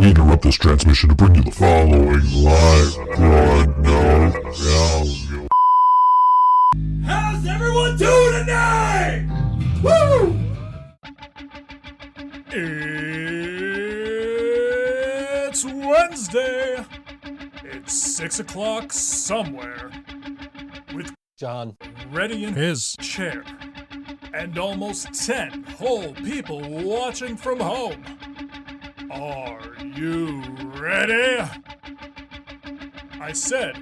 We interrupt this transmission to bring you the following live broadcast. How's everyone doing tonight? Woo! It's Wednesday. It's 6 o'clock somewhere. With John ready in his chair. And almost 10 whole people watching from home. Are you ready? I said,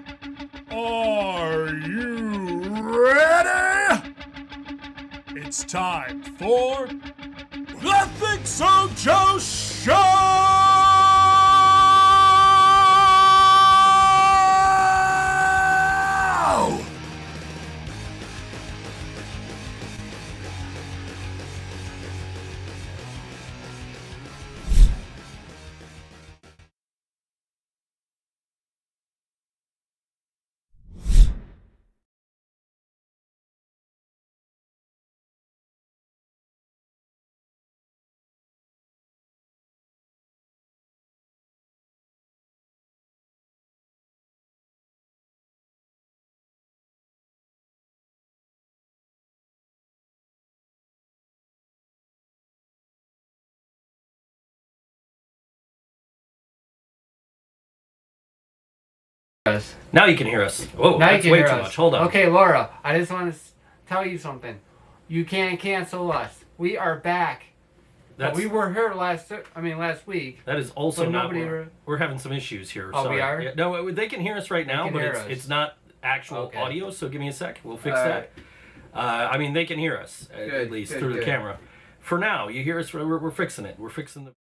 are you ready? It's time for the ThinkSoJoE Show! Now you can hear us. Whoa, now that's you can way hear too us. much. Hold on. Okay, Laura, I just want to tell you something. You can't cancel us. We are back. But we were here last week. That is also not. Nobody. We're having some issues here. Oh, sorry. we are? Yeah, no, they can hear us right now, but it's not actual audio. So give me a sec. We'll fix that. I mean, they can hear us at least through the camera. For now, you hear us. We're fixing it. We're fixing the.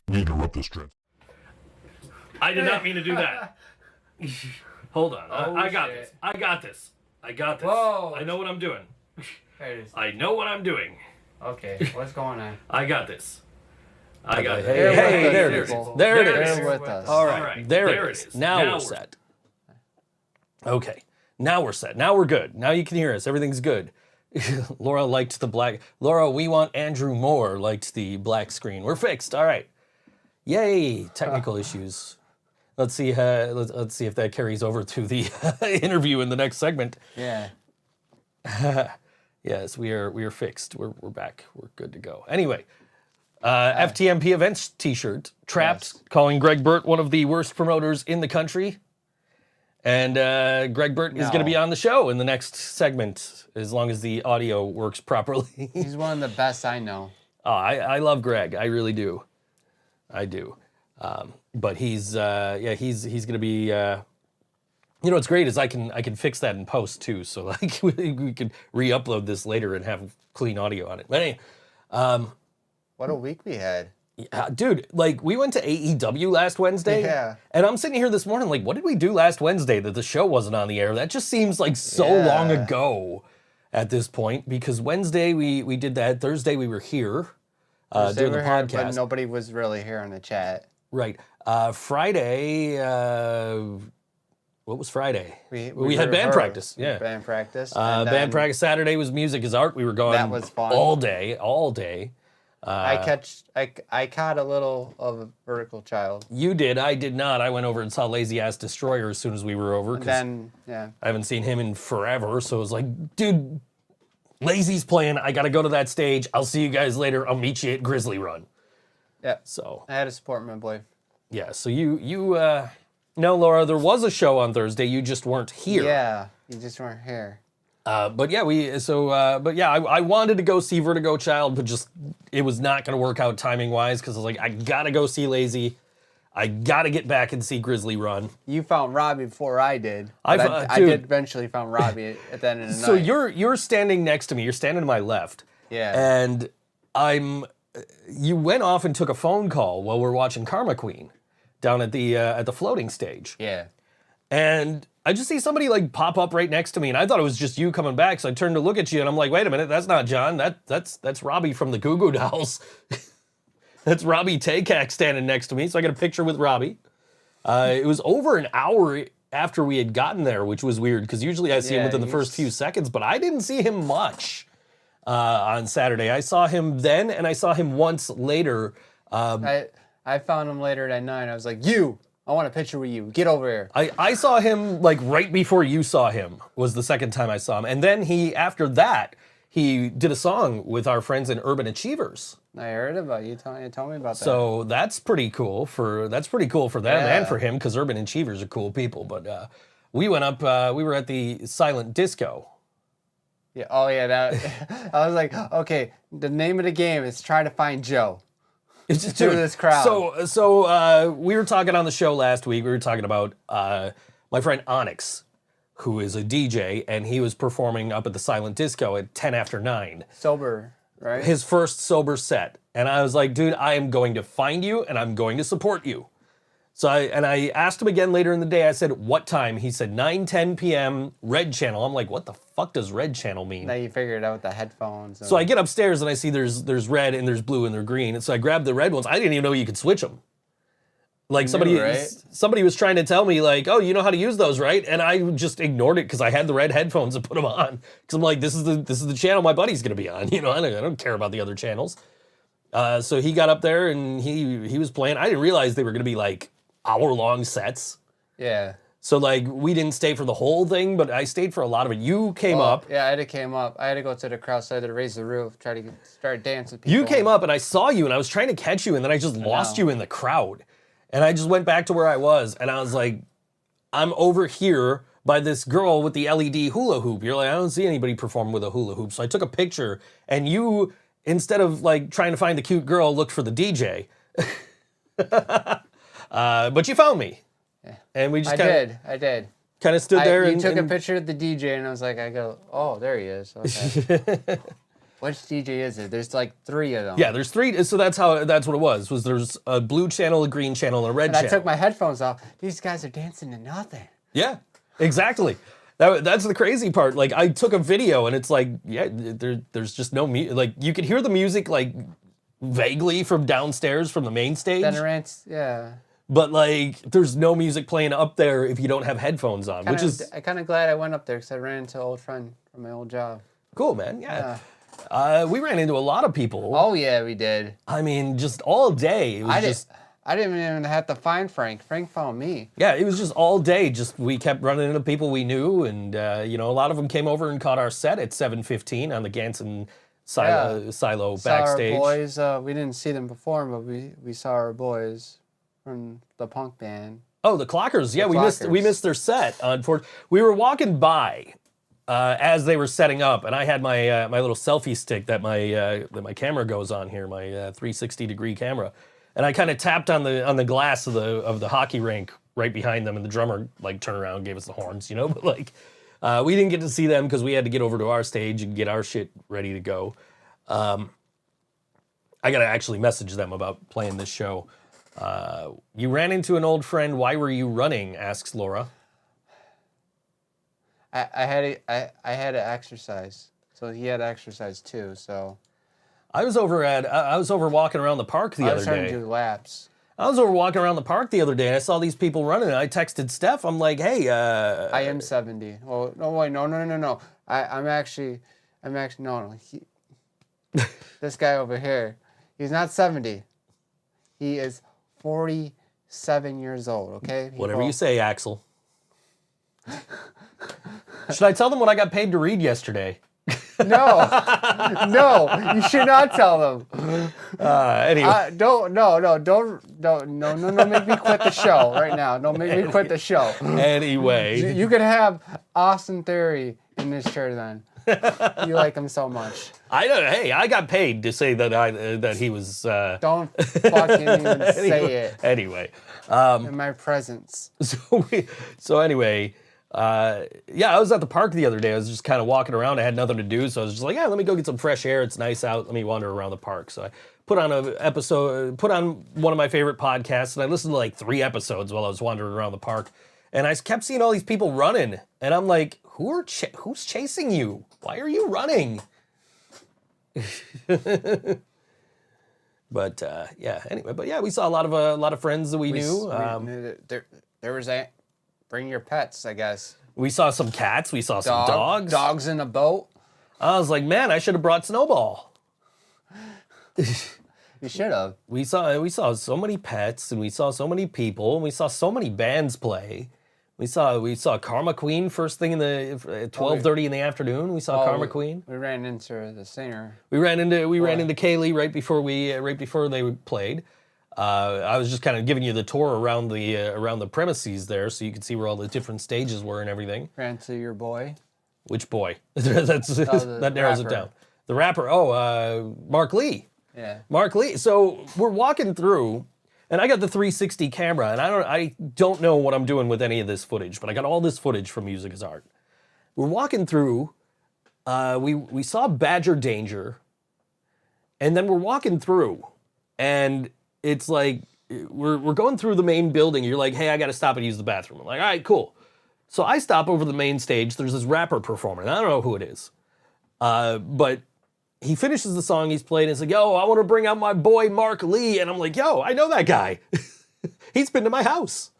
We interrupt this transmission. I did not mean to do that. Hold on. I got shit. this. I got this. Whoa. I know what I'm doing. There it is. I know what I'm doing. Okay, what's going on? I got this. I got Hey, this. there it is. There it is. Bear with us. All right, there it is. Now we're set. Okay, now we're set. Now we're good. Now you can hear us. Everything's good. Laura liked the black. Laura, we want Andrew Moore liked the black screen. We're fixed. All right. Yay! Technical issues. Let's see. Let's see if that carries over to the interview in the next segment. Yeah. Yes, we are fixed. We're back. We're good to go. Anyway, FTMP Events T-shirt, Trapped, calling Greg Burt one of the worst promoters in the country. And Greg Burt is going to be on the show in the next segment, as long as the audio works properly. He's one of the best I know. Oh, I love Greg. I really do. I do. But he's going to be. You know what's great is I can fix that in post too, so like we could re-upload this later and have clean audio on it. But anyway, what a week we had. Dude, like we went to AEW last Wednesday, and I'm sitting here this morning like, what did we do last Wednesday that the show wasn't on the air? That just seems like so long ago at this point, because Wednesday we did that, Thursday we were here doing the podcast. But nobody was really here in the chat. Right. Friday, what was Friday? We had band practice. Yeah. Band practice. Band practice. Saturday was Music is Art. We were going that was fun. all day. I caught a little of a Vertigo Child. You did. I did not. I went over and saw Lazy Ass Destroyer as soon as we were over. Then, I haven't seen him in forever, so it was like, dude, Lazy's playing. I got to go to that stage. I'll see you guys later. I'll meet you at Grizzly Run. Yeah. So I had to support my boy. Yeah. So no, Laura, there was a show on Thursday. You just weren't here. Yeah, you just weren't here. I wanted to go see Vertigo Child, but just it was not going to work out timing wise because I was like, I gotta go see Lazy. I gotta get back and see Grizzly Run. You found Robbie before I did. I did eventually find Robbie at the end of the night. So you're standing next to me. You're standing to my left. Yeah. And you went off and took a phone call while we're watching Karma Queen down at the floating stage. Yeah. And I just see somebody like pop up right next to me, and I thought it was just you coming back. So I turned to look at you, and I'm like, wait a minute, that's not John. That's Robbie from the Goo Goo Dolls. That's Robbie Takak standing next to me. So I got a picture with Robbie. It was over an hour after we had gotten there, which was weird because usually I see him within the first few seconds, but I didn't see him much. on Saturday. I saw him then, and I saw him once later. I found him later that night. I was like, I want a picture with you. Get over here. I saw him like right before you saw him was the second time I saw him. And then after that, he did a song with our friends in Urban Achievers. I heard about you. You told me about that. So that's pretty cool for them and for him, because Urban Achievers are cool people. But we went up, we were at the Silent Disco. Yeah. Oh yeah. That I was like, okay, the name of the game is try to find Joe. It's just through this crowd. So we were talking on the show last week. We were talking about my friend Onyx, who is a DJ, and he was performing up at the Silent Disco at 10 after 9. Sober, right? His first sober set. And I was like, dude, I am going to find you, and I'm going to support you. So I asked him again later in the day. I said, what time? He said 9:10 p.m. Red Channel. I'm like, what the fuck does Red Channel mean? Now you figured it out with the headphones. So I get upstairs and I see there's red and there's blue and there's green. And so I grabbed the red ones. I didn't even know you could switch them. Like somebody was trying to tell me like, oh, you know how to use those, right? And I just ignored it because I had the red headphones and put them on. Because I'm like, this is the channel my buddy's gonna be on. You know, I don't care about the other channels. So he got up there and he was playing. I didn't realize they were gonna be like hour-long sets. Yeah. So like we didn't stay for the whole thing, but I stayed for a lot of it. You came up. Yeah, I came up. I had to go to the crowd side to raise the roof, try to start dancing. People. You came up and I saw you and I was trying to catch you and then I just lost you in the crowd. And I just went back to where I was and I was like, I'm over here by this girl with the LED hula hoop. You're like, I don't see anybody perform with a hula hoop. So I took a picture and you, instead of like trying to find the cute girl, looked for the DJ. But you found me. Yeah. And we just I did. Kind of stood there You took a picture of the DJ and I was like, oh, there he is. Okay. Which DJ is it? There's like 3 of them. Yeah, there's 3. So that's what it was. There's a blue channel, a green channel, and a red channel. I took my headphones off. These guys are dancing to nothing. Yeah, exactly. That's the crazy part. Like I took a video and it's like, yeah, there's just no music. Like you could hear the music like vaguely from downstairs from the main stage. Yeah. But like, there's no music playing up there if you don't have headphones on, which is. I'm kind of glad I went up there because I ran into an old friend from my old job. Cool, man. Yeah. We ran into a lot of people. Oh yeah, we did. I mean, just all day. It was I didn't even have to find Frank. Frank found me. Yeah, it was just all day. Just we kept running into people we knew, and a lot of them came over and caught our set at 7:15 on the Ganson silo backstage. Saw our boys. We didn't see them perform, but we saw our boys from the punk band. Oh, the Clockers. Yeah, we missed their set. We were walking by as they were setting up, and I had my my little selfie stick that my camera goes on here, my 360-degree camera, and I kind of tapped on the glass of the hockey rink right behind them, and the drummer like turned around and gave us the horns, but like we didn't get to see them because we had to get over to our stage and get our shit ready to go. I gotta actually message them about playing this show. You ran into an old friend. Why were you running? Asks Laura. I had to exercise, so he had to exercise too. So I was over walking around the park the other day. I was trying to do laps. I was over walking around the park the other day, and I saw these people running. And I texted Steph. I'm like, hey. I am 70. Oh no, wait, no. I'm actually no. This guy over here, he's not 70. He is 47 years old, okay? People. Whatever you say, Axel. Should I tell them what I got paid to read yesterday? No, you should not tell them. Anyway. Don't make me quit the show right now. Don't make me quit the show. Anyway. You could have Austin Theory in this chair then. You like him so much. Hey, I got paid to say that he was. Don't fucking even say it. Anyway, in my presence. So anyway, I was at the park the other day. I was just kind of walking around. I had nothing to do, so I was just like, yeah, let me go get some fresh air. It's nice out. Let me wander around the park. So I put on one of my favorite podcasts, and I listened to like 3 episodes while I was wandering around the park. And I kept seeing all these people running, and I'm like, who's chasing you? Why are you running? But anyway, we saw a lot of friends that we knew. There was bring your pets, I guess. We saw some cats. We saw some dogs. Dogs in a boat. I was like, man, I should have brought Snowball. You should have. We saw so many pets, and we saw so many people, and we saw so many bands play. We saw Karma Queen first thing at 12:30 in the afternoon. We saw Karma Queen. We ran into the singer. We ran into Kaylee right before they played. I was just kind of giving you the tour around the premises there, so you could see where all the different stages were and everything. Ran to your boy. Which boy? That narrows it down. The rapper. Mark Lee. Yeah. Mark Lee. So we're walking through, and I got the 360 camera, and I don't know what I'm doing with any of this footage, but I got all this footage from Music is Art. We're walking through. We saw Badger Danger, and then we're walking through, and it's like we're going through the main building. You're like, hey, I got to stop and use the bathroom. I'm like, all right, cool. So I stop over the main stage. There's this rapper performing. I don't know who it is, but he finishes the song he's playing. It's like, yo, I want to bring out my boy Mark Lee, and I'm like, yo, I know that guy. He's been to my house.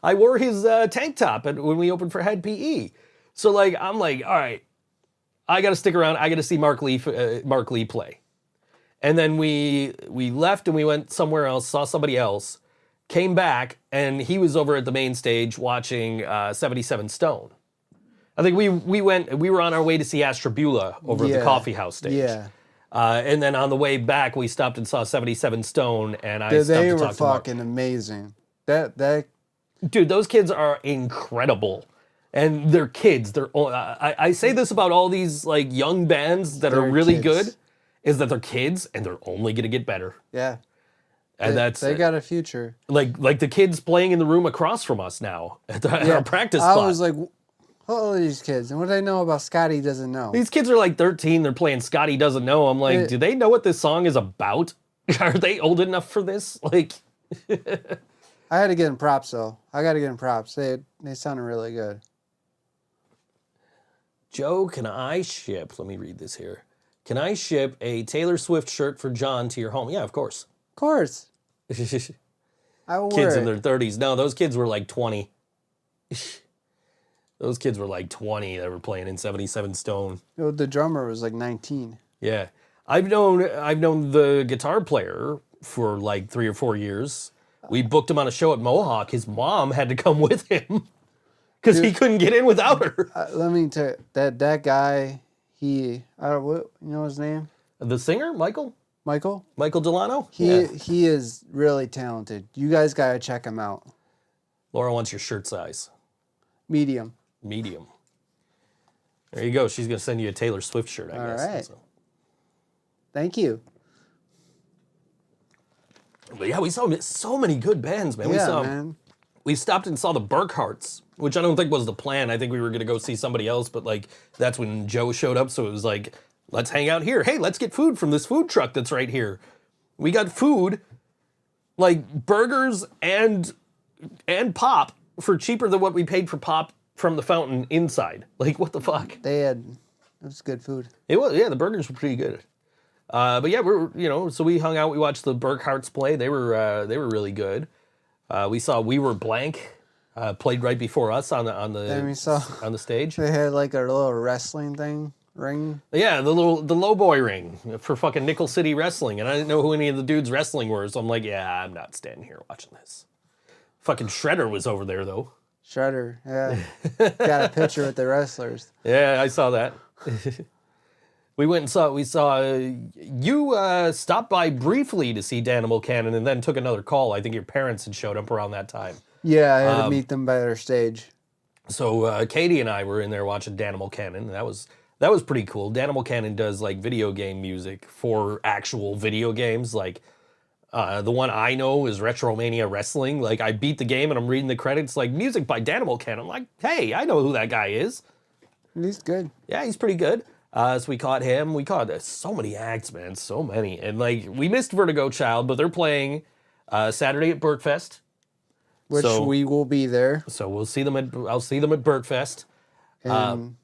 I wore his tank top when we opened for Head PE. So like, I'm like, all right, I got to stick around. I got to see Mark Lee play. And then we left and we went somewhere else, saw somebody else, came back, and he was over at the main stage watching 77 Stone. I think we were on our way to see Astrabula over at the coffee house stage. Yeah. And then on the way back, we stopped and saw 77 Stone, and I stopped to talk to Mark. They were fucking amazing. Dude, those kids are incredible. And they're kids. I say this about all these like young bands that are really good, is that they're kids and they're only gonna get better. Yeah. And they got a future. Like the kids playing in the room across from us now at our practice spot. I was like, how old are these kids? And what do they know about Scotty Doesn't Know? These kids are like 13. They're playing Scotty Doesn't Know. I'm like, do they know what this song is about? Are they old enough for this? Like, I had to get them props though. I got to get them props. They sounded really good. Joe, can I ship? Let me read this here. Can I ship a Taylor Swift shirt for John to your home? Yeah, of course. Of course. I will Kids wear in their 30s. No, those kids were like 20. Those kids were like 20 that were playing in 77 Stone. The drummer was like 19. Yeah. I've known the guitar player for like 3 or 4 years. We booked him on a show at Mohawk. His mom had to come with him because he couldn't get in without her. Let me tell you, that guy, you know his name? The singer, Michael Delano? He is really talented. You guys got to check him out. Laura wants your shirt size. Medium. There you go. She's going to send you a Taylor Swift shirt, I guess. All right. So. Thank you. But yeah, we saw so many good bands, man. We stopped and saw the Burkharts, which I don't think was the plan. I think we were going to go see somebody else, but like that's when Joe showed up, so it was like, let's hang out here. Hey, let's get food from this food truck that's right here. We got food, like burgers and pop for cheaper than what we paid for pop from the fountain inside. Like, what the fuck? It was good food. It was, yeah, the burgers were pretty good. But yeah, so we hung out, we watched the Burkharts play. They were really good. We saw We Were Blank, played right before us on the stage. They had like a little wrestling ring. Yeah, the low boy ring for fucking Nickel City Wrestling. And I didn't know who any of the dudes wrestling were, so I'm like, yeah, I'm not standing here watching this. Fucking Shredder was over there though. Shredder, yeah. Got a picture with the wrestlers. Yeah, I saw that. We saw you stopped by briefly to see Danimal Cannon and then took another call. I think your parents had showed up around that time. Yeah, I had to meet them by their stage. So Katie and I were in there watching Danimal Cannon. That was pretty cool. Danimal Cannon does like video game music for actual video games. Like the one I know is Retromania Wrestling. Like I beat the game and I'm reading the credits like music by Danimal Cannon. I'm like, hey, I know who that guy is. He's good. Yeah, he's pretty good. So we caught him. We caught so many acts, man. So many. And like we missed Vertigo Child, but they're playing Saturday at Burt Fest. Which we will be there. So I'll see them at Burt Fest. And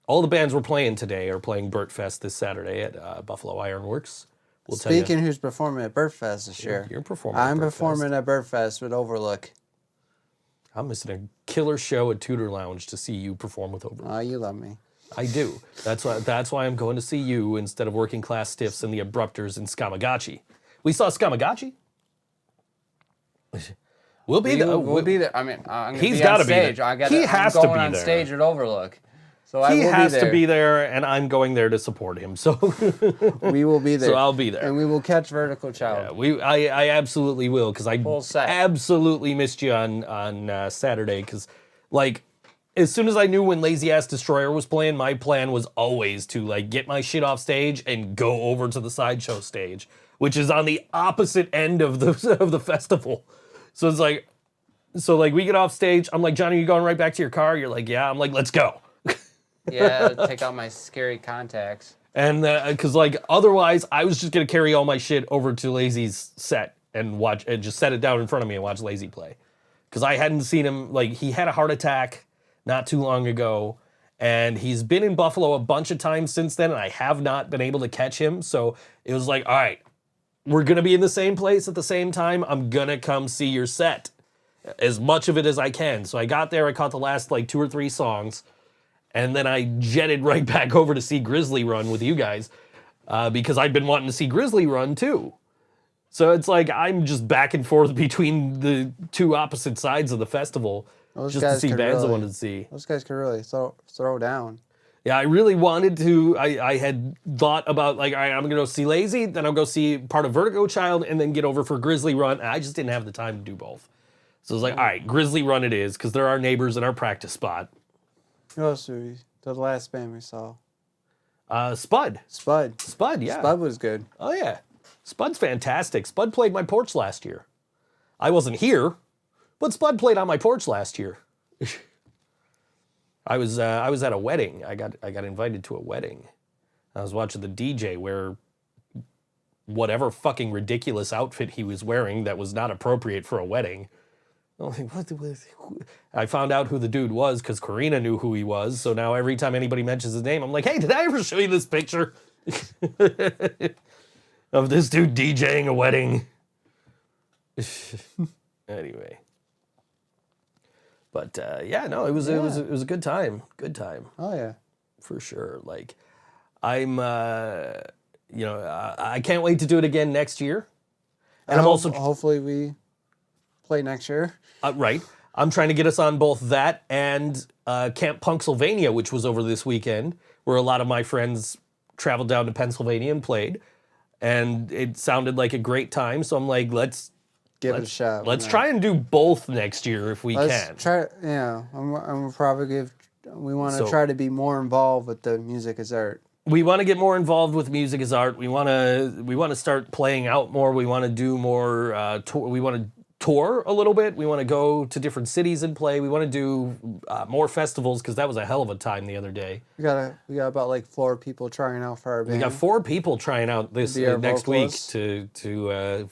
all the bands we're playing today are playing Burt Fest this Saturday at Buffalo Ironworks. Speaking who's performing at Burt Fest this year. You're performing I'm performing at Burt Fest with Overlook. I'm missing a killer show at Tudor Lounge to see you perform with Overlook. Oh, you love me. I do. That's why I'm going to see you instead of working class stiffs and the abrupters in Skamagachi. We saw Skamagachi. We'll be there. We'll be there. I mean, I'm gonna he's got to be there. He has to be there. I'm going on there. stage at Overlook. So he has to be there, and I'm going there to support him. So we will be there. So I'll be there, and we will catch Vertigo Child. Yeah, I absolutely will, because I absolutely missed you on Saturday. Because like, as soon as I knew when Lazy Ass Destroyer was playing, my plan was always to like get my shit off stage and go over to the sideshow stage, which is on the opposite end of the festival. So it's like, we get off stage. I'm like, Johnny, you going right back to your car? You're like, yeah. I'm like, let's go. Yeah, take out my scary contacts. And because like otherwise, I was just gonna carry all my shit over to Lazy's set and watch and just set it down in front of me and watch Lazy play. Because I hadn't seen him, like he had a heart attack not too long ago, and he's been in Buffalo a bunch of times since then, and I have not been able to catch him. So it was like, all right, we're gonna be in the same place at the same time. I'm gonna come see your set, as much of it as I can. So I got there, I caught the last like 2 or 3 songs. And then I jetted right back over to see Grizzly Run with you guys because I'd been wanting to see Grizzly Run too. So it's like I'm just back and forth between the 2 opposite sides of the festival just to see bands I wanted to see. Those guys could really throw down. Yeah, I really wanted to. I had thought about like, all right, I'm going to go see Lazy, then I'll go see part of Vertigo Child, and then get over for Grizzly Run. And I just didn't have the time to do both. So I was like, all right, Grizzly Run it is, because they're our neighbors in our practice spot. Who else did the last band we saw? Spud. Spud, yeah. Spud was good. Oh, yeah. Spud's fantastic. Spud played my porch last year. I wasn't here, but Spud played on my porch last year. I was at a wedding. I got invited to a wedding. I was watching the DJ wear whatever fucking ridiculous outfit he was wearing that was not appropriate for a wedding. I found out who the dude was because Karina knew who he was. So now every time anybody mentions his name, I'm like, hey, did I ever show you this picture of this dude DJing a wedding? Anyway. But yeah, no, it was a good time. Good time. Oh yeah. For sure. Like I'm I can't wait to do it again next year. And I'm also hopefully we play next year. Right. I'm trying to get us on both that and Camp Punksylvania, which was over this weekend, where a lot of my friends traveled down to Pennsylvania and played. And it sounded like a great time. So I'm like, let's give it a shot. Let's try and do both next year if we can. Try. Yeah. I'm probably we want to try to be more involved with the music as art. We want to get more involved with music as art. We want to start playing out more. We want to do more tour. We want to tour a little bit. We want to go to different cities and play. We want to do more festivals because that was a hell of a time the other day. We got about like 4 people trying out for our band. We got 4 people trying out this next week to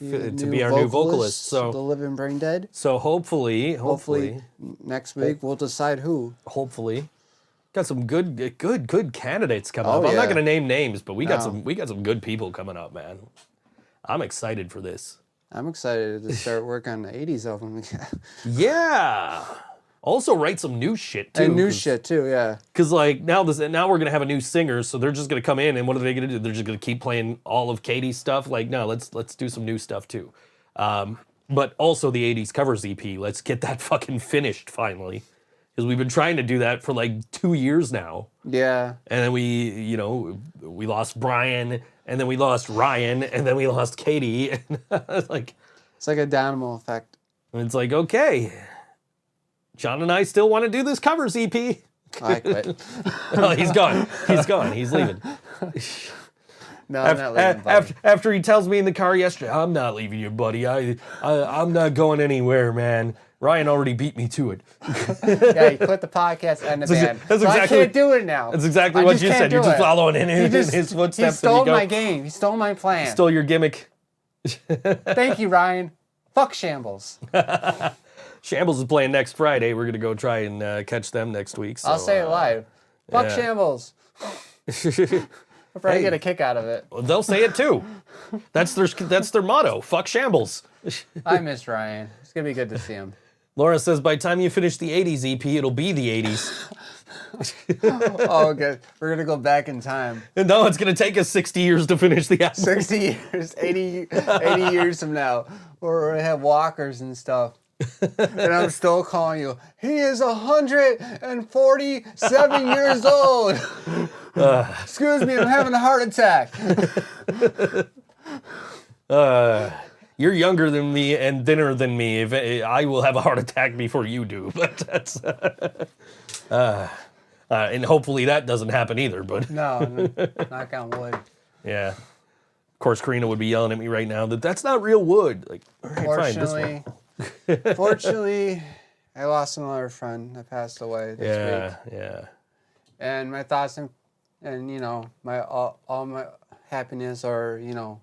be our new vocalist. So the Living Brain Dead. So hopefully next week we'll decide who. Hopefully. Got some good candidates coming up. I'm not going to name names, but we got some good people coming up, man. I'm excited for this. I'm excited to start work on the 80s album again. Yeah. Also write some new shit too. And new shit too, yeah. Because like now we're gonna have a new singer, so they're just gonna come in and what are they gonna do? They're just gonna keep playing all of Katie's stuff. Like no, let's do some new stuff too. But also the 80s covers EP. Let's get that fucking finished finally. Because we've been trying to do that for like 2 years now. Yeah. And then we lost Brian, and then we lost Ryan, and then we lost Katie. And it's like a domino effect. And it's like, okay, John and I still want to do this covers EP. I quit. Oh, he's gone. He's gone. He's leaving. No, I'm not leaving, buddy. After he tells me in the car yesterday, I'm not leaving you, buddy. I'm not going anywhere, man. Ryan already beat me to it. Yeah, he quit the podcast and the band. I can't do it now. That's exactly what you said. You're just following in his footsteps. He stole my game. He stole my plan. He stole your gimmick. Thank you, Ryan. Fuck Shambles. Shambles is playing next Friday. We're going to go try and catch them next week. So, I'll say it live. Fuck Shambles. I'll probably get a kick out of it. Well, they'll say it too. That's their motto. Fuck Shambles. I miss Ryan. It's going to be good to see him. Laura says, by the time you finish the 80s EP, it'll be the 80s. Oh, okay. We're gonna go back in time. No, it's gonna take us 60 years to finish the album. 60 years, 80 years from now, we're gonna have walkers and stuff. And I'm still calling you. He is 147 years old. Excuse me, I'm having a heart attack. You're younger than me and thinner than me. If I will have a heart attack before you do, but that's and hopefully that doesn't happen either. But No, knock on wood. yeah, of course, Karina would be yelling at me right now that that's not real wood. Like, all right, fine, this one. Fortunately, I lost another friend that passed away this week. Yeah. And my thoughts and you know, my all my happiness or, you know,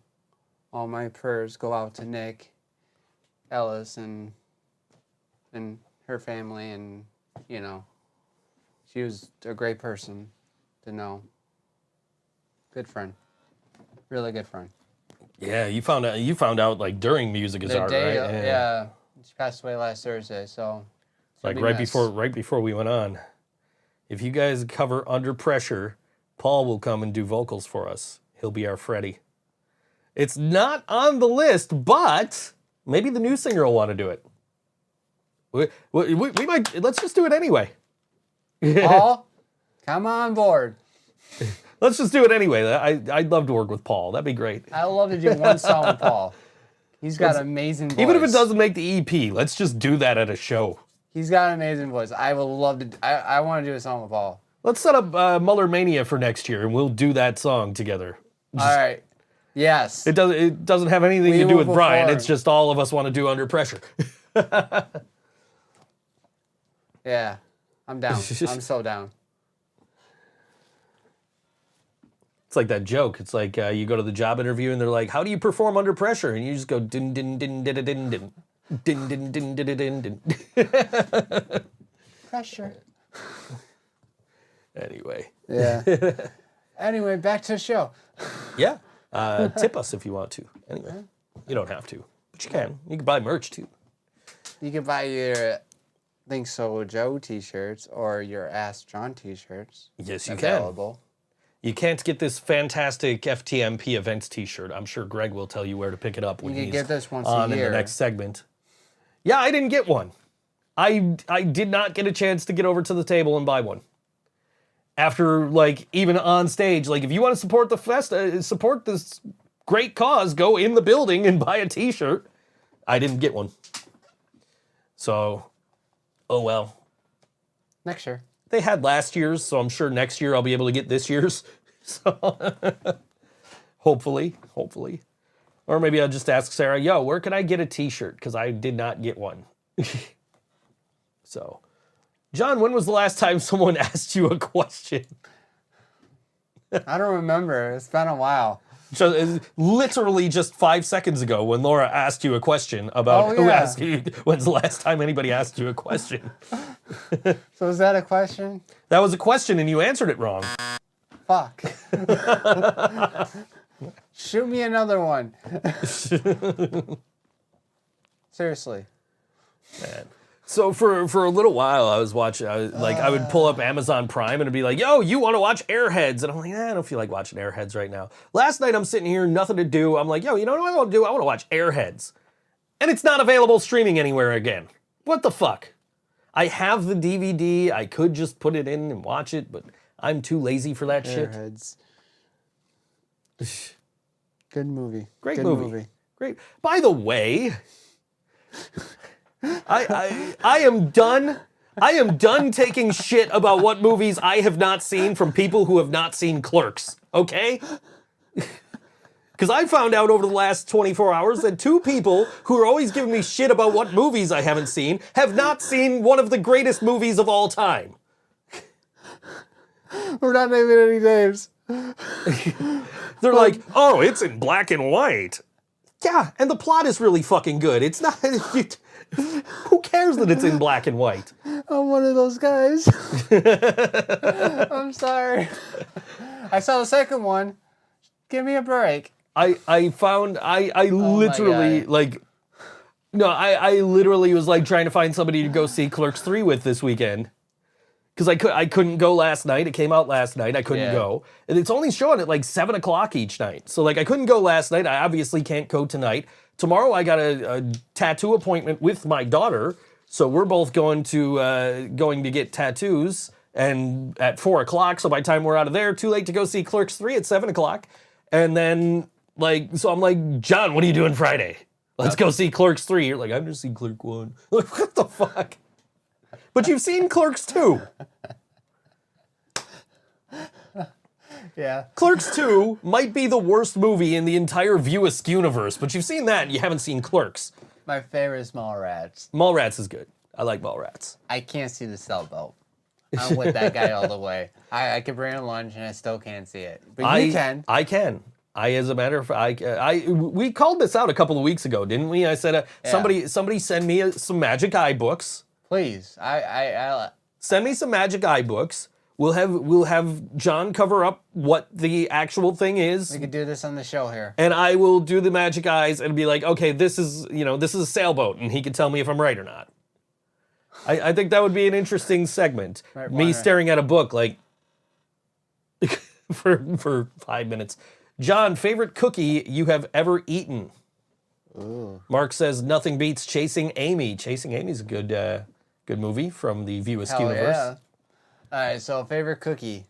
all my prayers go out to Nick, Ellis, and her family, and you know, she was a great person to know. Good friend, really good friend. Yeah, you found out like during Music is Art, right? Yeah, she passed away last Thursday, so like right before we went on. If you guys cover Under Pressure, Paul will come and do vocals for us. He'll be our Freddie. It's not on the list, but maybe the new singer will want to do it. We might. Let's just do it anyway. Paul, come on board. Let's just do it anyway. I'd love to work with Paul. That'd be great. I'd love to do one song with Paul. He's got an amazing voice. Even if it doesn't make the EP, let's just do that at a show. He's got an amazing voice. I would love to. I want to do a song with Paul. Let's set up Muller Mania for next year, and we'll do that song together. All right. Yes. It doesn't have anything to do with Brian. It's just all of us want to do Under Pressure. Yeah. I'm down. I'm so down. It's like that joke. It's like you go to the job interview and they're like, "How do you perform under pressure?" And you just go din din din din din din din din din din din din. Pressure. Anyway. Yeah. Anyway, back to the show. Yeah. Tip us if you want to. Anyway, you don't have to, but you can. You can buy merch too. You can buy your ThinkSoJoE t-shirts or your Ask John t-shirts. Yes, you available. can. You can't get this fantastic FTMP events t-shirt. I'm sure Greg will tell you where to pick it up when you can he's get this once on a year. in the next segment. Yeah, I didn't get one. I did not get a chance to get over to the table and buy one. After, like, even on stage, like, if you want to support the fest, support this great cause, go in the building and buy a t-shirt. I didn't get one. So, oh well. Next year. They had last year's, so I'm sure next year I'll be able to get this year's. So, hopefully. Or maybe I'll just ask Sarah, yo, where can I get a t-shirt? Because I did not get one. So, John, when was the last time someone asked you a question? I don't remember. It's been a while. So it's literally just 5 seconds ago when Laura asked you a question about who asked you. When's the last time anybody asked you a question? So is that a question? That was a question and you answered it wrong. Fuck. Shoot me another one. Seriously. Man. So for a little while, I was watching, I would pull up Amazon Prime and it'd be like, yo, you want to watch Airheads? And I'm like, I don't feel like watching Airheads right now. Last night I'm sitting here, nothing to do. I'm like, yo, you know what I want to do? I want to watch Airheads. And it's not available streaming anywhere again. What the fuck? I have the DVD. I could just put it in and watch it, but I'm too lazy for that Airheads. shit. Good movie. Great Good movie. Great. By the way, I am done. I am done taking shit about what movies I have not seen from people who have not seen Clerks. Okay? Because I found out over the last 24 hours that two people who are always giving me shit about what movies I haven't seen have not seen one of the greatest movies of all time. We're not naming any names. They're like, oh, it's in black and white. Yeah, and the plot is really fucking good. It's not... Who cares that it's in black and white? I'm one of those guys. I'm sorry. I saw the second one. Give me a break. I literally, like... No, I literally was like trying to find somebody to go see Clerks 3 with this weekend. because I couldn't go last night. It came out last night. I couldn't go. And it's only showing at like 7 o'clock each night. So like I couldn't go last night. I obviously can't go tonight. Tomorrow I got a tattoo appointment with my daughter. So we're both going to get tattoos and at 4 o'clock. So by the time we're out of there, too late to go see Clerks 3 at 7 o'clock. And then so I'm like, John, what are you doing Friday? Let's go see Clerks 3. You're like, I've just seen Clerk 1. Like, what the fuck? But you've seen Clerks 2. Yeah. Clerks 2 might be the worst movie in the entire View Askew universe, but you've seen that and you haven't seen Clerks. My favorite is Mallrats. Mallrats is good. I like Mallrats. I can't see the sailboat. I'm with that guy all the way. I could bring him lunch and I still can't see it. But you can. I can. As a matter of fact, we called this out a couple of weeks ago, didn't we? I said, somebody send me some Magic Eye books. Please. Send me some Magic Eye books. We'll have John cover up what the actual thing is. We could do this on the show here. And I will do the Magic Eyes and be like, okay, this is a sailboat, and he can tell me if I'm right or not. I think that would be an interesting segment. Me staring at a book like for 5 minutes. John, favorite cookie you have ever eaten? Ooh. Mark says nothing beats Chasing Amy. Chasing Amy's a good movie from the View Askew universe. Yeah. All right, so favorite cookie.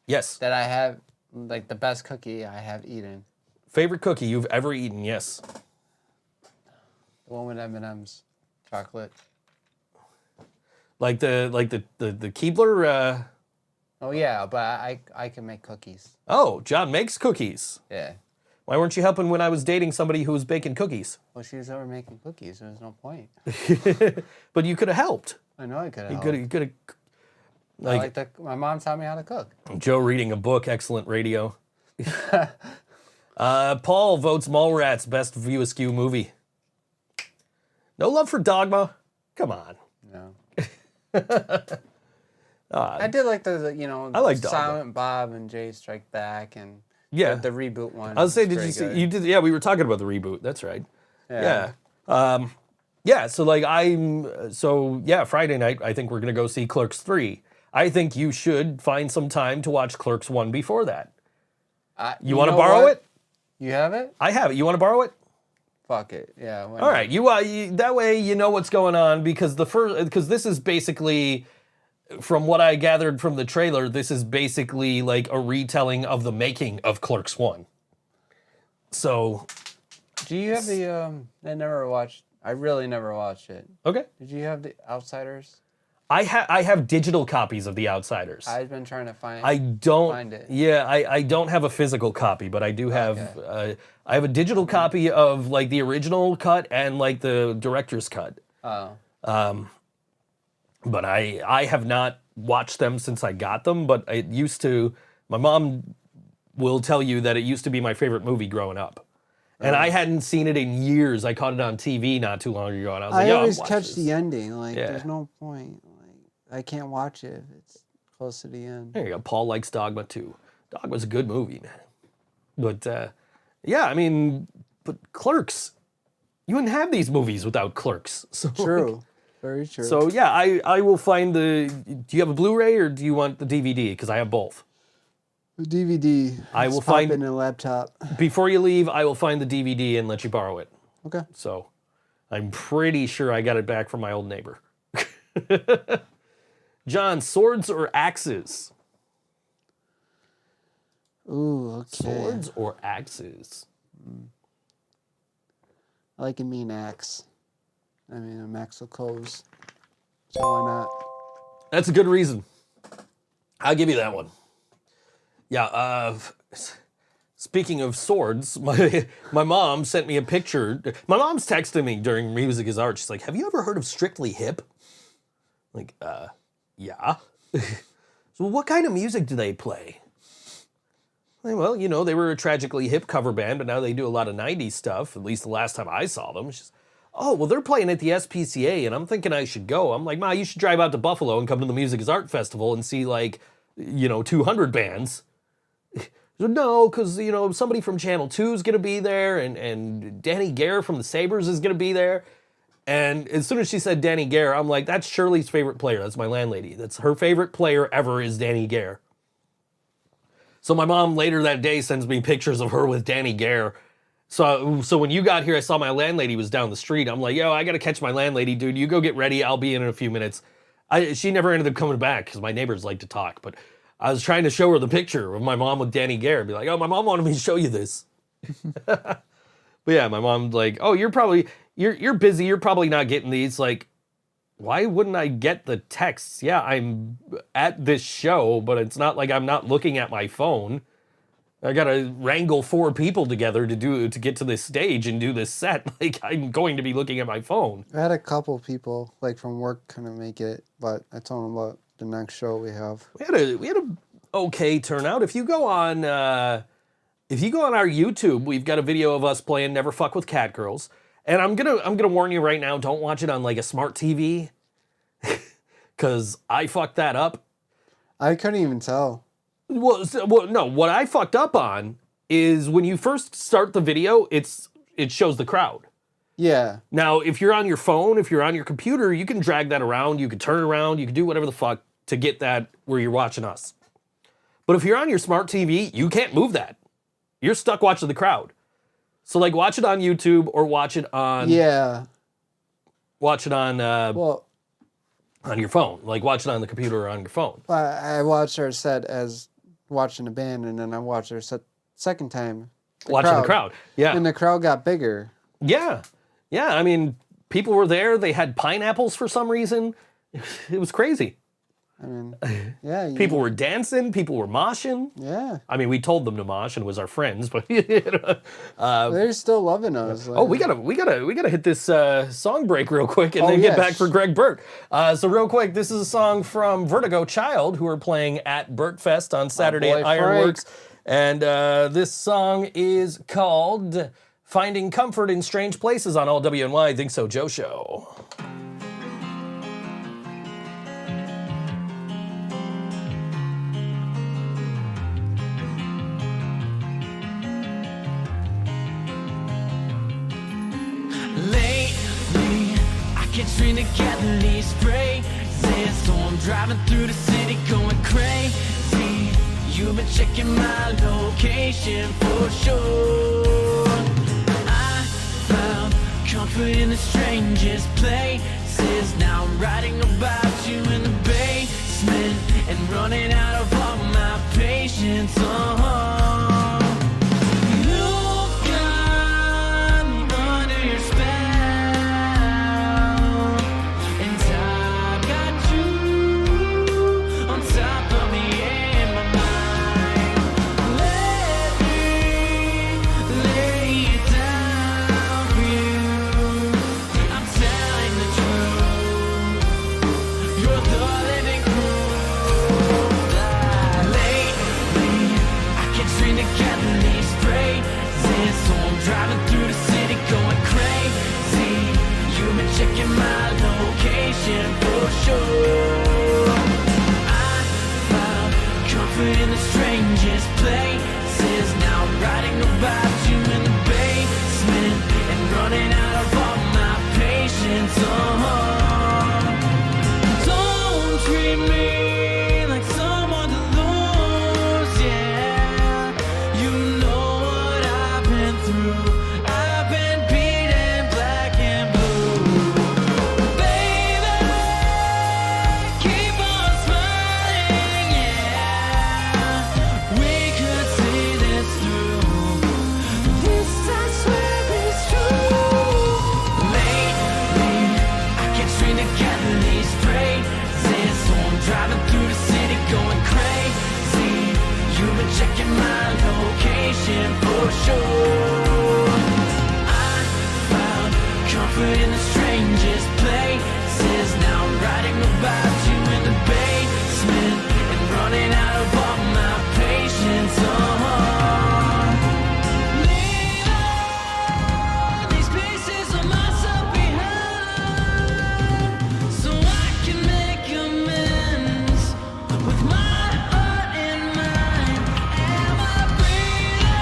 Yes. That I have, like the best cookie I have eaten. Favorite cookie you've ever eaten? Yes. The one with M&M's, chocolate. Like the Keebler. Oh yeah, but I can make cookies. Oh, John makes cookies. Yeah. Why weren't you helping when I was dating somebody who was baking cookies? Well, she was over making cookies. There was no point. But you could have helped. I know I could have. You could have. My mom taught me how to cook. Joe reading a book, excellent radio. Paul votes Mallrats best View Askew movie. No love for Dogma? Come on. No. I did like I like Silent Bob and Jay Strike Back and the reboot one. I was saying, did you see? You did? Yeah, we were talking about the reboot. That's right. Yeah. So Friday night I think we're gonna go see Clerks 3. I think you should find some time to watch Clerks 1 before that. You want to borrow it? You have it? I have it. You want to borrow it? Fuck it. Yeah. All right. You that way you know what's going on because this is basically, from what I gathered from the trailer, this is basically like a retelling of the making of Clerks 1. So. Do you have the I really never watched it. Okay. Did you have the Outsiders? I have digital copies of The Outsiders. I've been trying to find it. Yeah, I don't have a physical copy, but I do have I have a digital copy of like the original cut and like the director's cut. Oh. But I have not watched them since I got them, but it used to. My mom will tell you that it used to be my favorite movie growing up. And I hadn't seen it in years. I caught it on TV not too long ago, and I was like, I always catch the ending. Like, Yeah. there's no point. Like, I can't watch it if it's close to the end. There you go. Paul likes Dogma too. Dogma's a good movie, man. But yeah, I mean, but Clerks, you wouldn't have these movies without Clerks. So, True. Very true. So yeah, I will find do you have a Blu-ray or do you want the DVD? Because I have both. The DVD. I will find in a laptop. Before you leave, I will find the DVD and let you borrow it. Okay. So I'm pretty sure I got it back from my old neighbor. John, swords or axes? Ooh, okay. Swords or axes? I like a mean axe. I mean, a max will close. So why not? That's a good reason. I'll give you that one. Yeah, speaking of swords, my mom sent me a picture. My mom's texting me during Music is Art. She's like, have you ever heard of Strictly Hip? Like, yeah. So what kind of music do they play? Like, well, you know, they were a Tragically Hip cover band, but now they do a lot of 90s stuff, at least the last time I saw them. She's, oh, well, they're playing at the SPCA, and I'm thinking I should go. I'm like, Ma, you should drive out to Buffalo and come to the Music is Art Festival and see, like, 200 bands. So, no, because, somebody from Channel 2 is going to be there, and Danny Gare from the Sabres is going to be there. And as soon as she said Danny Gare, I'm like, that's Shirley's favorite player. That's my landlady. That's her favorite player ever is Danny Gare. So my mom later that day sends me pictures of her with Danny Gare. So when you got here, I saw my landlady was down the street. I'm like, yo, I got to catch my landlady, dude. You go get ready. I'll be in a few minutes. She never ended up coming back because my neighbors like to talk. But I was trying to show her the picture of my mom with Danny Gare. Be like, oh, my mom wanted me to show you this. But yeah, my mom's like, oh, you're busy. You're probably not getting these. Like, why wouldn't I get the texts? Yeah, I'm at this show, but it's not like I'm not looking at my phone. I gotta wrangle 4 people together to get to this stage and do this set. Like, I'm going to be looking at my phone. I had a couple people like from work couldn't make it, but I told them about the next show we have. We had a okay turnout. If you go on our YouTube, we've got a video of us playing Never Fuck with Cat Girls. And I'm gonna warn you right now, don't watch it on like a smart TV. Cause I fucked that up. I couldn't even tell. Well, no, what I fucked up on is when you first start the video, it shows the crowd. Yeah. Now, if you're on your phone, if you're on your computer, you can drag that around, you can turn it around, you can do whatever the fuck to get that where you're watching us. But if you're on your smart TV, you can't move that. You're stuck watching the crowd. So like watch it on YouTube or watch it on on your phone. Like watch it on the computer or on your phone. I watched our set as watching a band, and then I watched our set second time. Watching the crowd. Yeah. And the crowd got bigger. Yeah. Yeah. I mean, people were there. They had pineapples for some reason. It was crazy. I mean, yeah. People were dancing. People were moshing. Yeah. I mean, we told them to mosh and it was our friends, but they're still loving us. Like, we gotta hit this song break real quick and then get back for Greg Burt. So real quick, this is a song from Vertigo Child, who are playing at Burt Fest on Saturday at Ironworks, and this song is called "Finding Comfort in Strange Places" on all WNY ThinkSoJoE show. Can't string together these phrases, so I'm driving through the city going crazy. You've been checking my location for sure. I found comfort in the strangest places. Now I'm writing about you in the basement and running out of all my patience. For sure, I found comfort in the strangest places. Now I'm writing about you in the basement and running out of all my patience. Don't treat me like someone to lose, yeah. You know what I've been through. I've been beaten black and blue. For sure, I found comfort in the strangest places. Now I'm writing about you in the basement and running out of all my patience. Leave all these pieces of myself behind so I can make amends with my heart and mind. Am I breathing?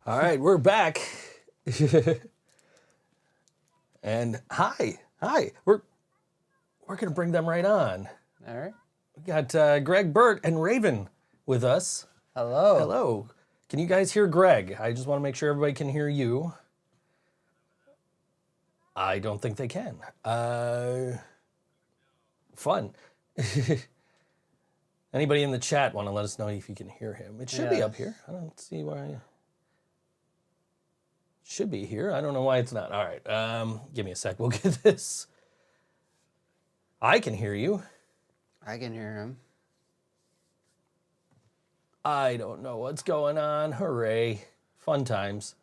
All right, we're back. And hi. We're gonna bring them right on. All right. We got Greg Burt and Raven with us. Hello. Hello. Can you guys hear Greg? I just want to make sure everybody can hear you. I don't think they can. Fun. Anybody in the chat want to let us know if you can hear him? It should be up here. I don't see why. It should be here. I don't know why it's not. All right. Give me a sec. We'll get this. I can hear you. I can hear him. I don't know what's going on. Hooray. Fun times.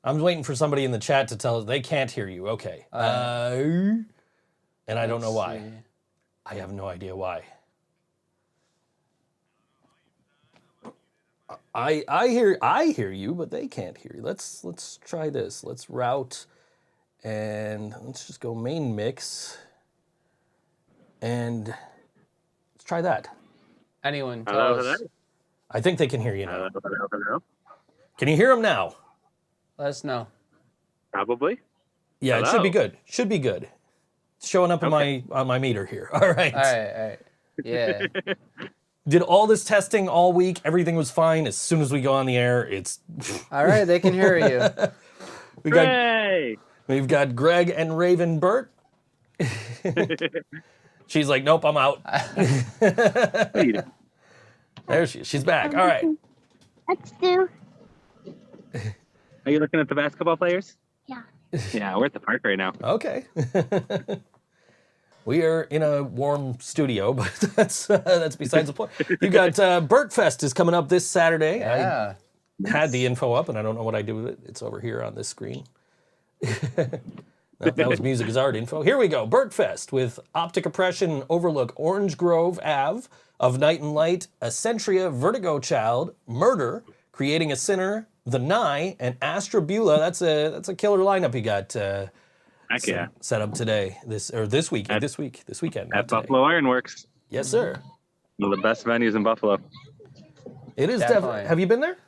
I'm waiting for somebody in the chat to tell us they can't hear you. Okay. And I don't know why. See. I have no idea why. I hear you, but they can't hear you. Let's try this. Let's route and let's just go main mix. And let's try that. Anyone tell us? I think they can hear you now. Hello. Can you hear them now? Let us know. Probably. Yeah, Hello. it should be good. Should be good. It's showing up on my meter here. All right. All right. Yeah. Did all this testing all week. Everything was fine. As soon as we go on the air, it's All right, they can hear you. We've got Greg and Raven Burt. She's like, nope, I'm out. There she is. She's back. All right. Let's do. Are you looking at the basketball players? Yeah. Yeah, we're at the park right now. Okay. We are in a warm studio, but that's besides the point. You got Burt Fest is coming up this Saturday. Yeah. I had the info up, and I don't know what I do with it. It's over here on this screen. That was Music is Art info. Here we go. Burt Fest with Optic Oppression, Overlook, Orange Grove Ave, Of Night and Light, Accentria, Vertigo Child, Murder, Creating a Sinner, The Nye, and Astrabula. That's a killer lineup you got set up today. This weekend. This weekend. At Buffalo Ironworks. Yes, sir. One of the best venues in Buffalo. It is Definitely. definitely. Have you been there?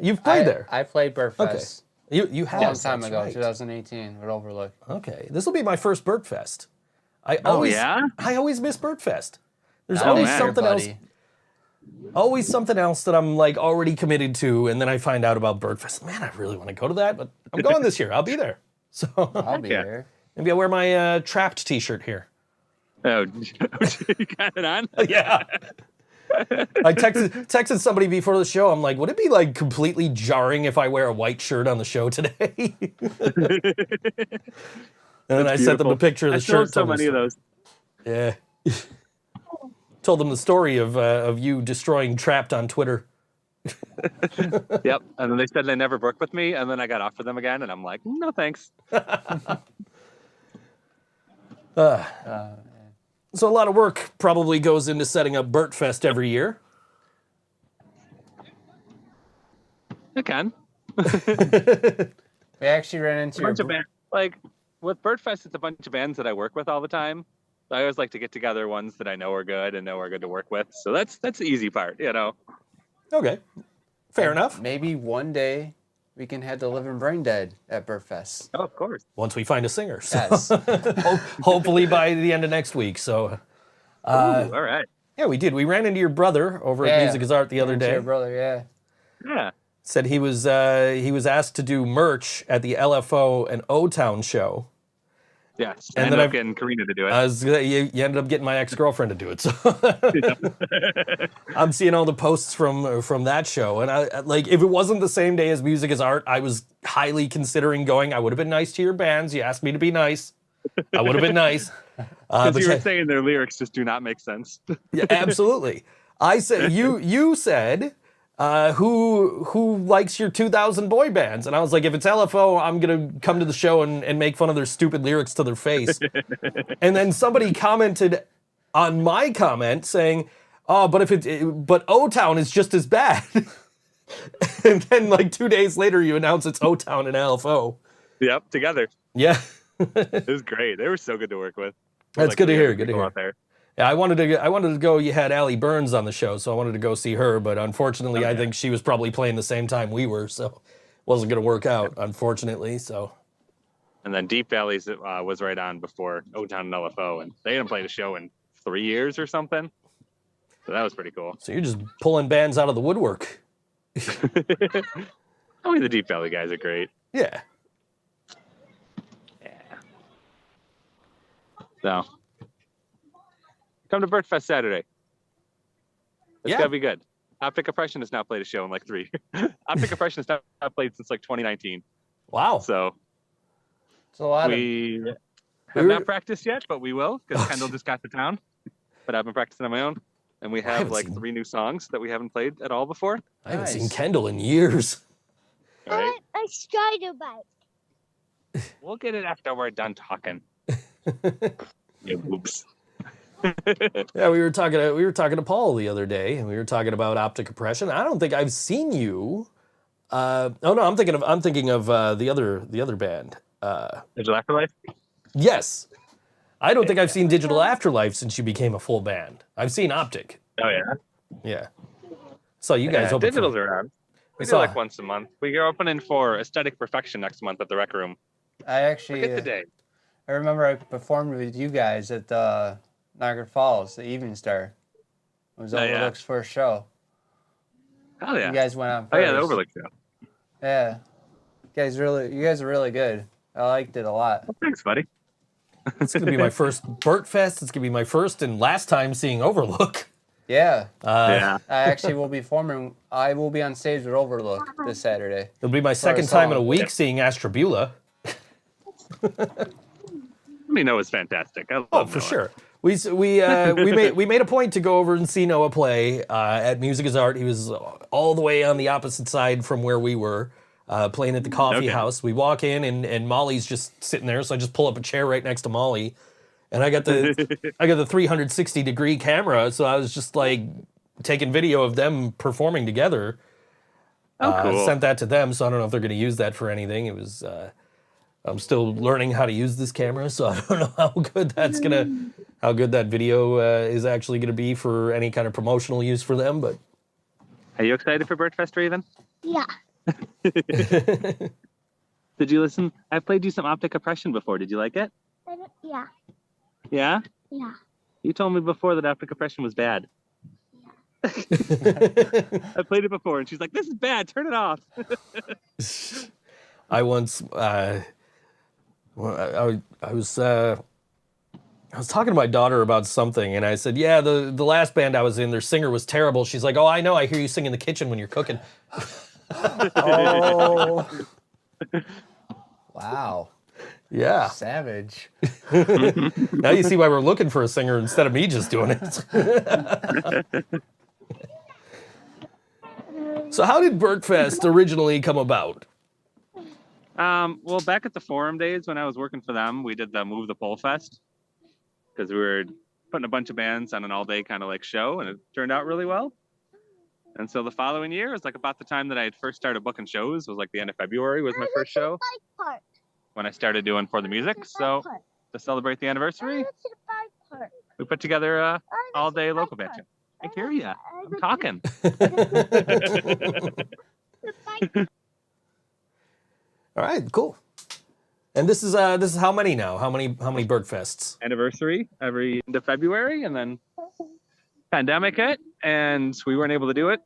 You've played there. I played Burt Fest. You have a long time that's ago, right. 2018 with Overlook. Okay, this will be my first Burt Fest. I always miss Burt Fest. There's always something else. Always something else that I'm like already committed to, and then I find out about Burt Fest. Man, I really want to go to that, but I'm going this year. I'll be there. So I'll be there. Maybe I'll wear my Trapped T-shirt here. Oh, you got it on? Yeah. I texted somebody before the show. I'm like, would it be like completely jarring if I wear a white shirt on the show today? And then I sent them a picture of the shirt. So many of those. Yeah. Told them the story of you destroying Trapped on Twitter. Yep. And then they said they never worked with me, and then I got offered them again, and I'm like, no thanks. So a lot of work probably goes into setting up Burt Fest every year. It can. We actually ran into a bunch of bands. Like with Burt Fest, it's a bunch of bands that I work with all the time. So I always like to get together ones that I know are good and know are good to work with. So that's the easy part, you know. Okay, fair enough. Maybe one day we can have the Living Brain Dead at Burt Fest. Oh, of course. Once we find a singer. So. Yes. Hopefully by the end of next week. So. All right. Yeah, we did. We ran into your brother over at Music is Art the other day. Your brother, yeah. Yeah. Said he was asked to do merch at the LFO and O-Town show. Yes. And then then I'm getting Karina to do it. You ended up getting my ex-girlfriend to do it. So I'm seeing all the posts from that show, and I like if it wasn't the same day as Music is Art, I was highly considering going. I would have been nice to your bands. You asked me to be nice. I would have been nice. Because you were saying their lyrics just do not make sense. Yeah, absolutely. I said you said. Who likes your 2000 boy bands? And I was like, if it's LFO, I'm going to come to the show and make fun of their stupid lyrics to their face. And then somebody commented on my comment saying, oh, but O-Town is just as bad. And then like 2 days later, you announce it's O-Town and LFO. Yep, together. Yeah. It was great. They were so good to work with. That's good to hear. Good to hear. Out there. Yeah, I wanted to go. You had Allie Burns on the show, so I wanted to go see her. But unfortunately, I think she was probably playing the same time we were, so wasn't going to work out, unfortunately. So. And then Deep Valleys was right on before O-Town and LFO, and they hadn't played a show in 3 years or something. So that was pretty cool. So you're just pulling bands out of the woodwork. I mean, the Deep Valley guys are great. Yeah. So, come to Burt Fest Saturday. It's gotta be good. Optic Oppression has not played a show in like 3 years. Optic Oppression has not played since like 2019. Wow. So, It's a lot we have not practiced yet, but we will because Kendall just got to town. But I've been practicing on my own, and we have like 3 new songs that we haven't played at all before. I haven't seen Kendall in years. All right. A spider bite. We'll get it after we're done talking. Yeah, oops. Yeah, we were talking to Paul the other day, and we were talking about Optic Oppression. I don't think I've seen you. Oh no, I'm thinking of the other band. Digital Afterlife? Yes. I don't think I've seen Digital Afterlife since you became a full band. I've seen Optic. Oh yeah. Yeah. So you guys open Digital's around. We do like once a month. We are opening for Aesthetic Perfection next month at the Rec Room. I actually Forget the day. I remember I performed with you guys at Niagara Falls, the Evening Star. It was Overlook's first show. Oh yeah. You guys went on first. Oh yeah, the Overlook show. Yeah. You guys are really good. I liked it a lot. Well, thanks, buddy. It's gonna be my first Burt Fest. It's gonna be my first and last time seeing Overlook. Yeah. Yeah. I actually will be performing. I will be on stage with Overlook this Saturday. It'll be my second time in a week seeing Astrabula. Noah was fantastic. I love Oh, for Noah. sure. We made a point to go over and see Noah play at Music is Art. He was all the way on the opposite side from where we were, playing at the coffee house. We walk in and Molly's just sitting there, so I just pull up a chair right next to Molly, and I got the 360-degree camera, so I was just like taking video of them performing together. Oh, cool. Sent that to them, so I don't know if they're going to use that for anything. It was. I'm still learning how to use this camera, so I don't know how good that video is actually gonna be for any kind of promotional use for them. But Are you excited for Burt Fest, Raven? Yeah. Did you listen? I played you some Optic Oppression before. Did you like it? Yeah. Yeah? Yeah. You told me before that Optic Oppression was bad. I played it before, and she's like, "This is bad. Turn it off." I once, I was talking to my daughter about something, and I said, "Yeah, the last band I was in, their singer was terrible." She's like, "Oh, I know. I hear you sing in the kitchen when you're cooking." Oh. Wow. Yeah. Savage. Now you see why we're looking for a singer instead of me just doing it. So how did Burt Fest originally come about? Well, back at the Forum days when I was working for them, we did the Move the Pole Fest because we were putting a bunch of bands on an all-day kind of like show, and it turned out really well. And so the following year was like about the time that I had first started booking shows. It was like the end of February was my first show when I started doing For the Music. So to celebrate the anniversary, we put together a all-day local band show. I hear ya. I'm talking. All right, cool. And this is how many now? How many Burt Fests? Anniversary every end of February, and then pandemic hit, and we weren't able to do it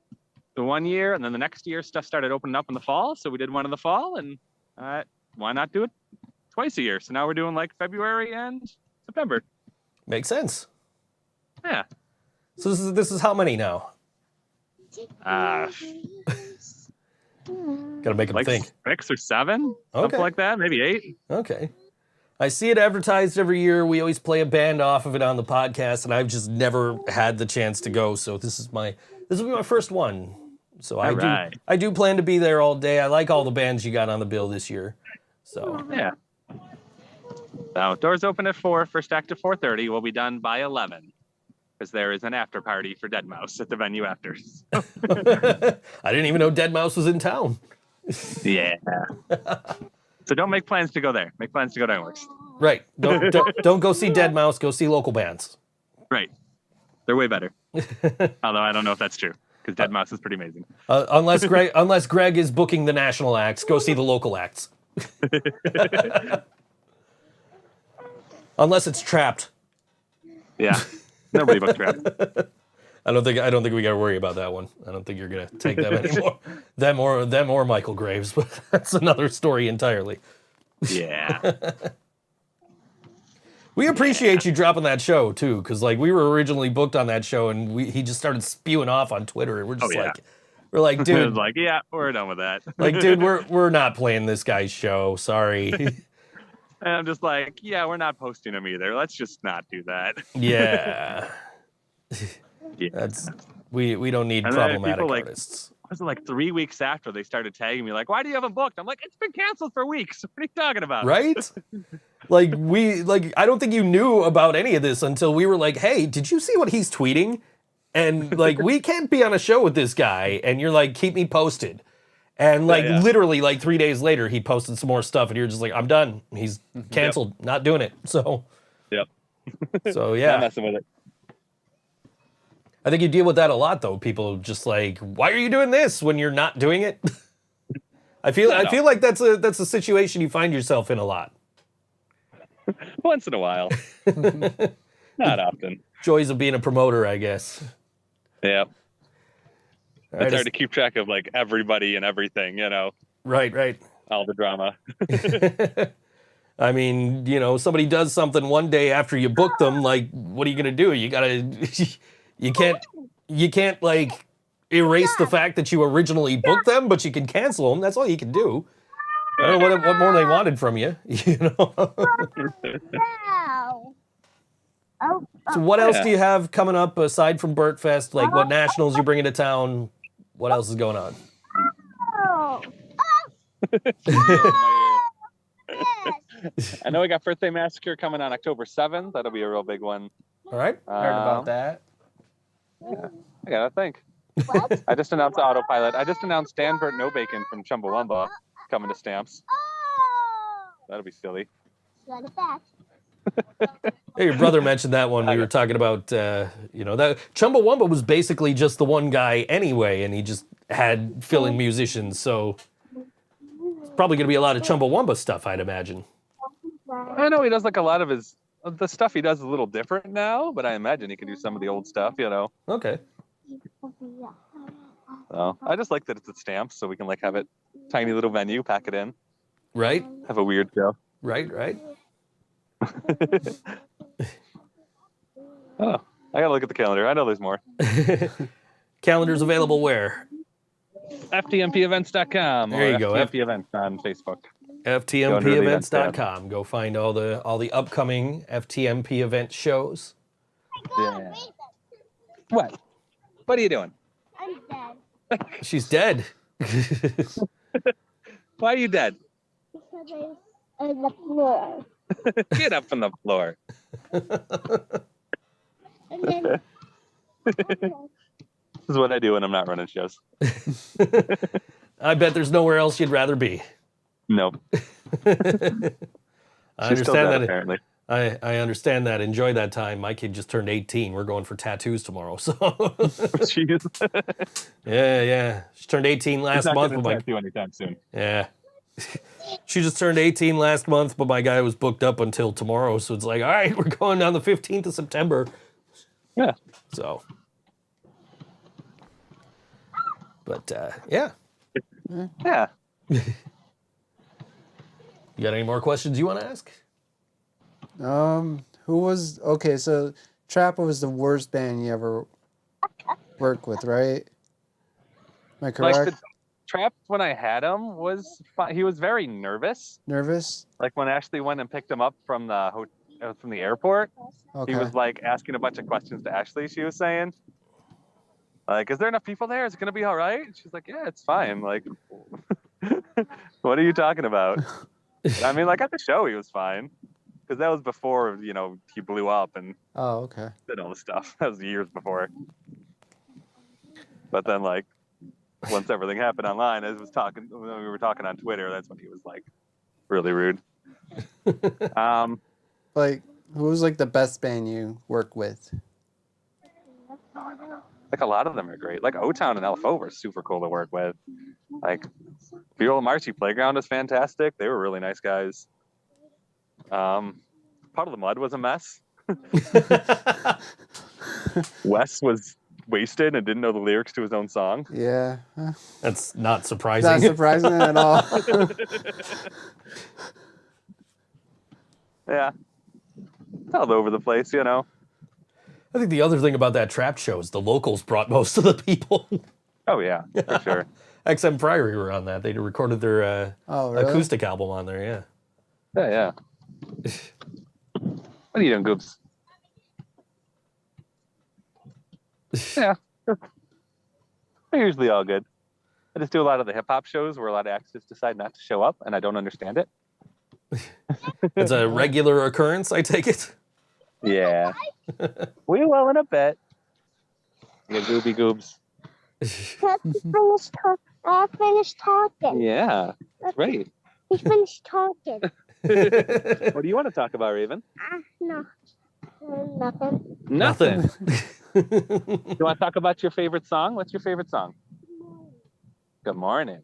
the one year, and then the next year stuff started opening up in the fall, so we did one in the fall, and why not do it twice a year? So now we're doing like February and September. Makes sense. Yeah. So this is how many now? Gotta make them like think. 6 or 7, Okay. something like that, maybe 8. Okay. I see it advertised every year. We always play a band off of it on the podcast, and I've just never had the chance to go. So this will be my first one. So I do plan to be there all day. I like all the bands you got on the bill this year. So yeah. So doors open at 4. First act at 4:30. We'll be done by 11. Because there is an after party for Deadmau5 at the venue after. I didn't even know Deadmau5 was in town. Yeah. So don't make plans to go there. Make plans to go to Ironworks. Right. Don't go see Deadmau5. Go see local bands. Right. They're way better. Although I don't know if that's true. because Dead Mouse is pretty amazing. Unless Greg is booking the national acts, go see the local acts. Unless it's Trapped. Yeah, nobody but Trapped. I don't think we got to worry about that one. I don't think you're gonna take them anymore. them or Michael Graves, but that's another story entirely. Yeah. We appreciate you dropping that show too, because like we were originally booked on that show, and he just started spewing off on Twitter, and we're just we're like, dude, like, yeah, we're done with that. Like, dude, we're not playing this guy's show. Sorry. And I'm just like, yeah, we're not posting them either. Let's just not do that. Yeah. That's we don't need problematic artists. Was it like 3 weeks after they started tagging me like, why do you haven't booked? I'm like, it's been canceled for weeks. What are you talking about? Right? I don't think you knew about any of this until we were like, hey, did you see what he's tweeting? And like, we can't be on a show with this guy. And you're like, keep me posted. And like literally like 3 days later, he posted some more stuff, and you're just like, I'm done. He's canceled, not doing it. So So yeah. Not messing with it. I think you deal with that a lot, though. People just like, why are you doing this when you're not doing it? I feel like that's a situation you find yourself in a lot. Once in a while. Not often. Joys of being a promoter, I guess. Yeah. It's hard to keep track of like everybody and everything, you know. Right. All the drama. I mean, you know, somebody does something one day after you book them, like, what are you gonna do? You can't like erase the fact that you originally booked them, but you can cancel them. That's all you can do. I don't know what more they wanted from you, you know. So what else do you have coming up aside from Burt Fest? Like what nationals you're bringing to town? What else is going on? I know we got Birthday Massacre coming on October 7th. That'll be a real big one. All right. Heard about that. Yeah, I gotta think. I just announced Autopilot. I just announced Dan Burt No Bacon from Chumbawamba coming to Stamps. That'll be silly. Hey, your brother mentioned that one. We were talking about, you know, that Chumbawamba was basically just the one guy anyway, and he just had fill-in musicians. So it's probably going to be a lot of Chumbawamba stuff, I'd imagine. I know he does like a lot of the stuff he does is a little different now, but I imagine he can do some of the old stuff, you know. Okay. So I just like that it's at Stamps, so we can like have it tiny little venue, pack it in. Right. Have a weird show. Right. Oh, I gotta look at the calendar. I know there's more. Calendar's available where? FTMPevents.com. There you go. FTMP Events on Facebook. FTMPevents.com. Go find all the upcoming FTMP event shows. Yeah. What? What are you doing? I'm dead. She's dead. Why are you dead? Because I'm on the floor. Get up from the floor. And then, This is what I do when I'm not running shows. I bet there's nowhere else you'd rather be. Nope. I understand that. Apparently. I understand that. Enjoy that time. My kid just turned 18. We're going for tattoos tomorrow. So yeah. She turned 18 last month. Not tattoo anytime soon. Yeah. She just turned 18 last month, but my guy was booked up until tomorrow. So it's like, all right, we're going on the 15th of September. Yeah. So. But yeah. Yeah. You got any more questions you want to ask? So Trappa was the worst band you ever worked with, right? Am I correct? Like Trap, when I had him, was fine. He was very nervous. Nervous? Like when Ashley went and picked him up from the airport, Okay. he was like asking a bunch of questions to Ashley. She was saying, like, "Is there enough people there? Is it gonna be all right?" She's like, "Yeah, it's fine." Like, what are you talking about? I mean, like at the show, he was fine because that was before he blew up and did all the stuff. That was years before. But then, like, once everything happened online, when we were talking on Twitter, that's when he was like really rude. Like, who was like the best band you work with? Like a lot of them are great. Like O-Town and LFO were super cool to work with. Like the old Marcy Playground was fantastic. They were really nice guys. Part of the Mud was a mess. Wes was wasted and didn't know the lyrics to his own song. Yeah. That's not surprising. Not surprising at all. Yeah. All over the place, you know. I think the other thing about that Trapped show is the locals brought most of the people. Oh, yeah, for sure. XM Priory were on that. They recorded their Really? acoustic album on there, yeah. Yeah. What are you doing, Goobs? Yeah. They're usually all good. I just do a lot of the hip-hop shows where a lot of acts just decide not to show up, and I don't understand it. It's a regular occurrence, I take it? Yeah. We will in a bit. You Gooby Goobs. I finished talking. Yeah, that's right. He finished talking. What do you want to talk about, Raven? No. Nothing. Nothing. You want to talk about your favorite song? What's your favorite song? Good morning.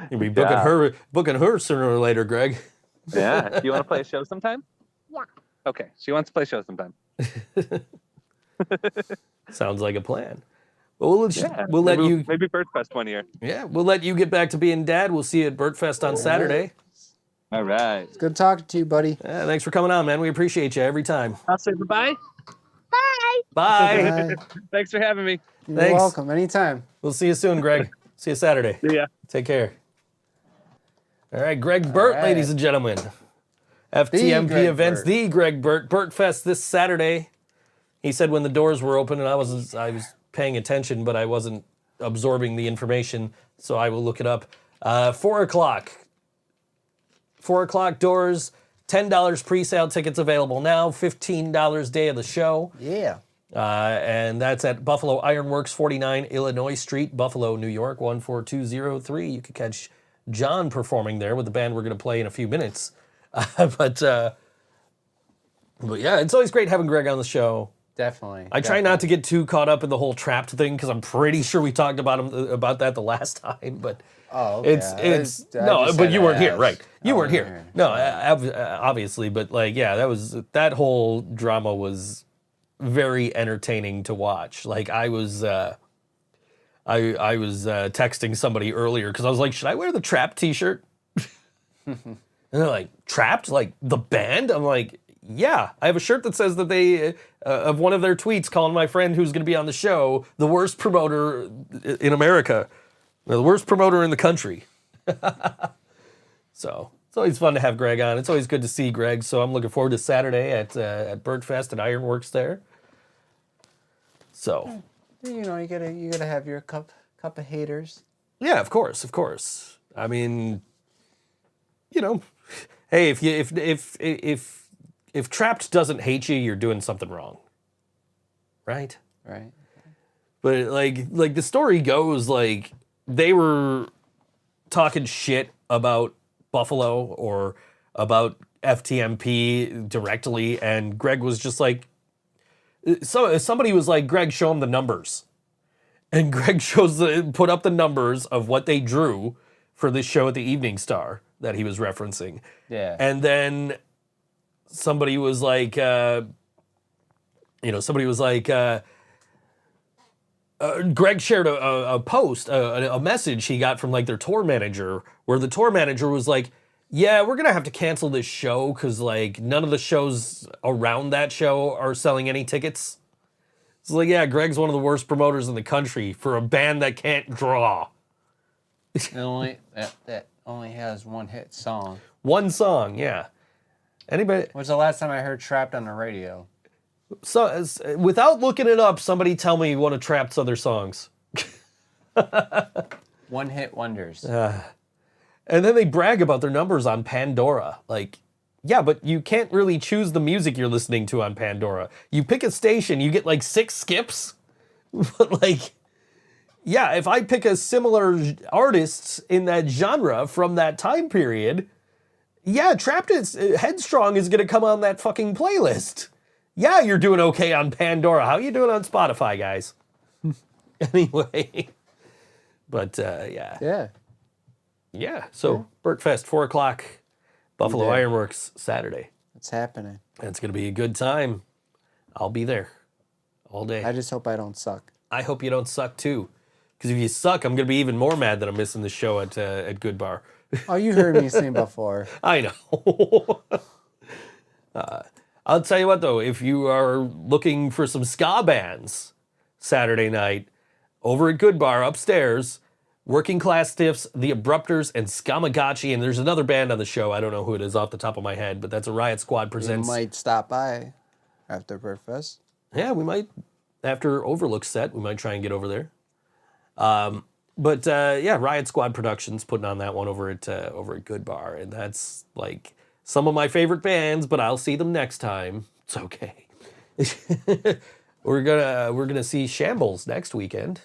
You'll be booking her sooner or later, Greg. Yeah. Do you want to play a show sometime? Yeah. Okay. She wants to play a show sometime. Sounds like a plan. Well, we'll let maybe, you. Maybe Burt Fest one year. Yeah, we'll let you get back to being dad. We'll see you at Burt Fest on Saturday. All right. It's good talking to you, buddy. Yeah, thanks for coming on, man. We appreciate you every time. I'll say bye-bye. Bye. Bye. Thanks for having me. You're Thanks. welcome. Anytime. We'll see you soon, Greg. See you Saturday. See ya. Take care. All right, Greg Burt, ladies and gentlemen. FTMP Greg events, Burt. the Greg Burt, Burt Fest this Saturday. He said when the doors were open, and I was paying attention, but I wasn't absorbing the information, so I will look it up. 4 o'clock. 4 o'clock doors, $10 pre-sale tickets available now, $15 day of the show. Yeah. And that's at Buffalo Ironworks, 49 Illinois Street, Buffalo, New York, 14203. You can catch John performing there with the band we're going to play in a few minutes. But yeah, it's always great having Greg on the show. Definitely. I try not to get too caught up in the whole Trapped thing because I'm pretty sure we talked about that the last time. But it's no, but you weren't here, right? You weren't here. No, obviously, but like, yeah, that whole drama was very entertaining to watch. Like I was texting somebody earlier because I was like, should I wear the Trapped t-shirt? And they're like, Trapped? Like the band? I'm like, yeah. I have a shirt that says that they, of one of their tweets calling my friend who's going to be on the show, the worst promoter in America. The worst promoter in the country. So it's always fun to have Greg on. It's always good to see Greg. So I'm looking forward to Saturday at Burt Fest at Ironworks there. So, you know, you gotta have your cup of haters. Yeah, of course. I mean, you know, hey, if Trapped doesn't hate you, you're doing something wrong, right? Right. But like the story goes, like they were talking shit about Buffalo or about FTMP directly, and Greg was just like, so somebody was like, Greg, show him the numbers. And Greg put up the numbers of what they drew for this show at the Evening Star that he was referencing. Yeah. And then somebody was like, Greg shared a post, a message he got from like their tour manager, where the tour manager was like, yeah, we're going to have to cancel this show because like none of the shows around that show are selling any tickets. It's like, yeah, Greg's one of the worst promoters in the country for a band that can't draw. That only has one hit song. One song, yeah. Anybody? When's the last time I heard Trapped on the radio? So, without looking it up, somebody tell me one of Trapped's other songs. One hit wonders. And then they brag about their numbers on Pandora. Like, yeah, but you can't really choose the music you're listening to on Pandora. You pick a station, you get like 6 skips. But like, yeah, if I pick a similar artists in that genre from that time period, yeah, Headstrong is going to come on that fucking playlist. Yeah, you're doing okay on Pandora. How you doing on Spotify, guys? Anyway. But, yeah. Yeah. Yeah, so Burt Fest, 4 o'clock, Buffalo Ironworks, Saturday. It's happening. It's going to be a good time. I'll be there all day. I just hope I don't suck. I hope you don't suck, too. Because if you suck, I'm going to be even more mad that I'm missing the show at Good Bar. Oh, you heard me sing before. I know. I'll tell you what, though. If you are looking for some ska bands Saturday night, over at Good Bar upstairs, Working Class Stiffs, The Abrupters, and Skamagachi. And there's another band on the show. I don't know who it is off the top of my head, but that's a Riot Squad Presents. We might stop by after Burt Fest. Yeah, we might. After Overlook set, we might try and get over there. But yeah, Riot Squad Productions putting on that one over at Good Bar. And that's like some of my favorite bands, but I'll see them next time. It's okay. We're gonna see Shambles next weekend.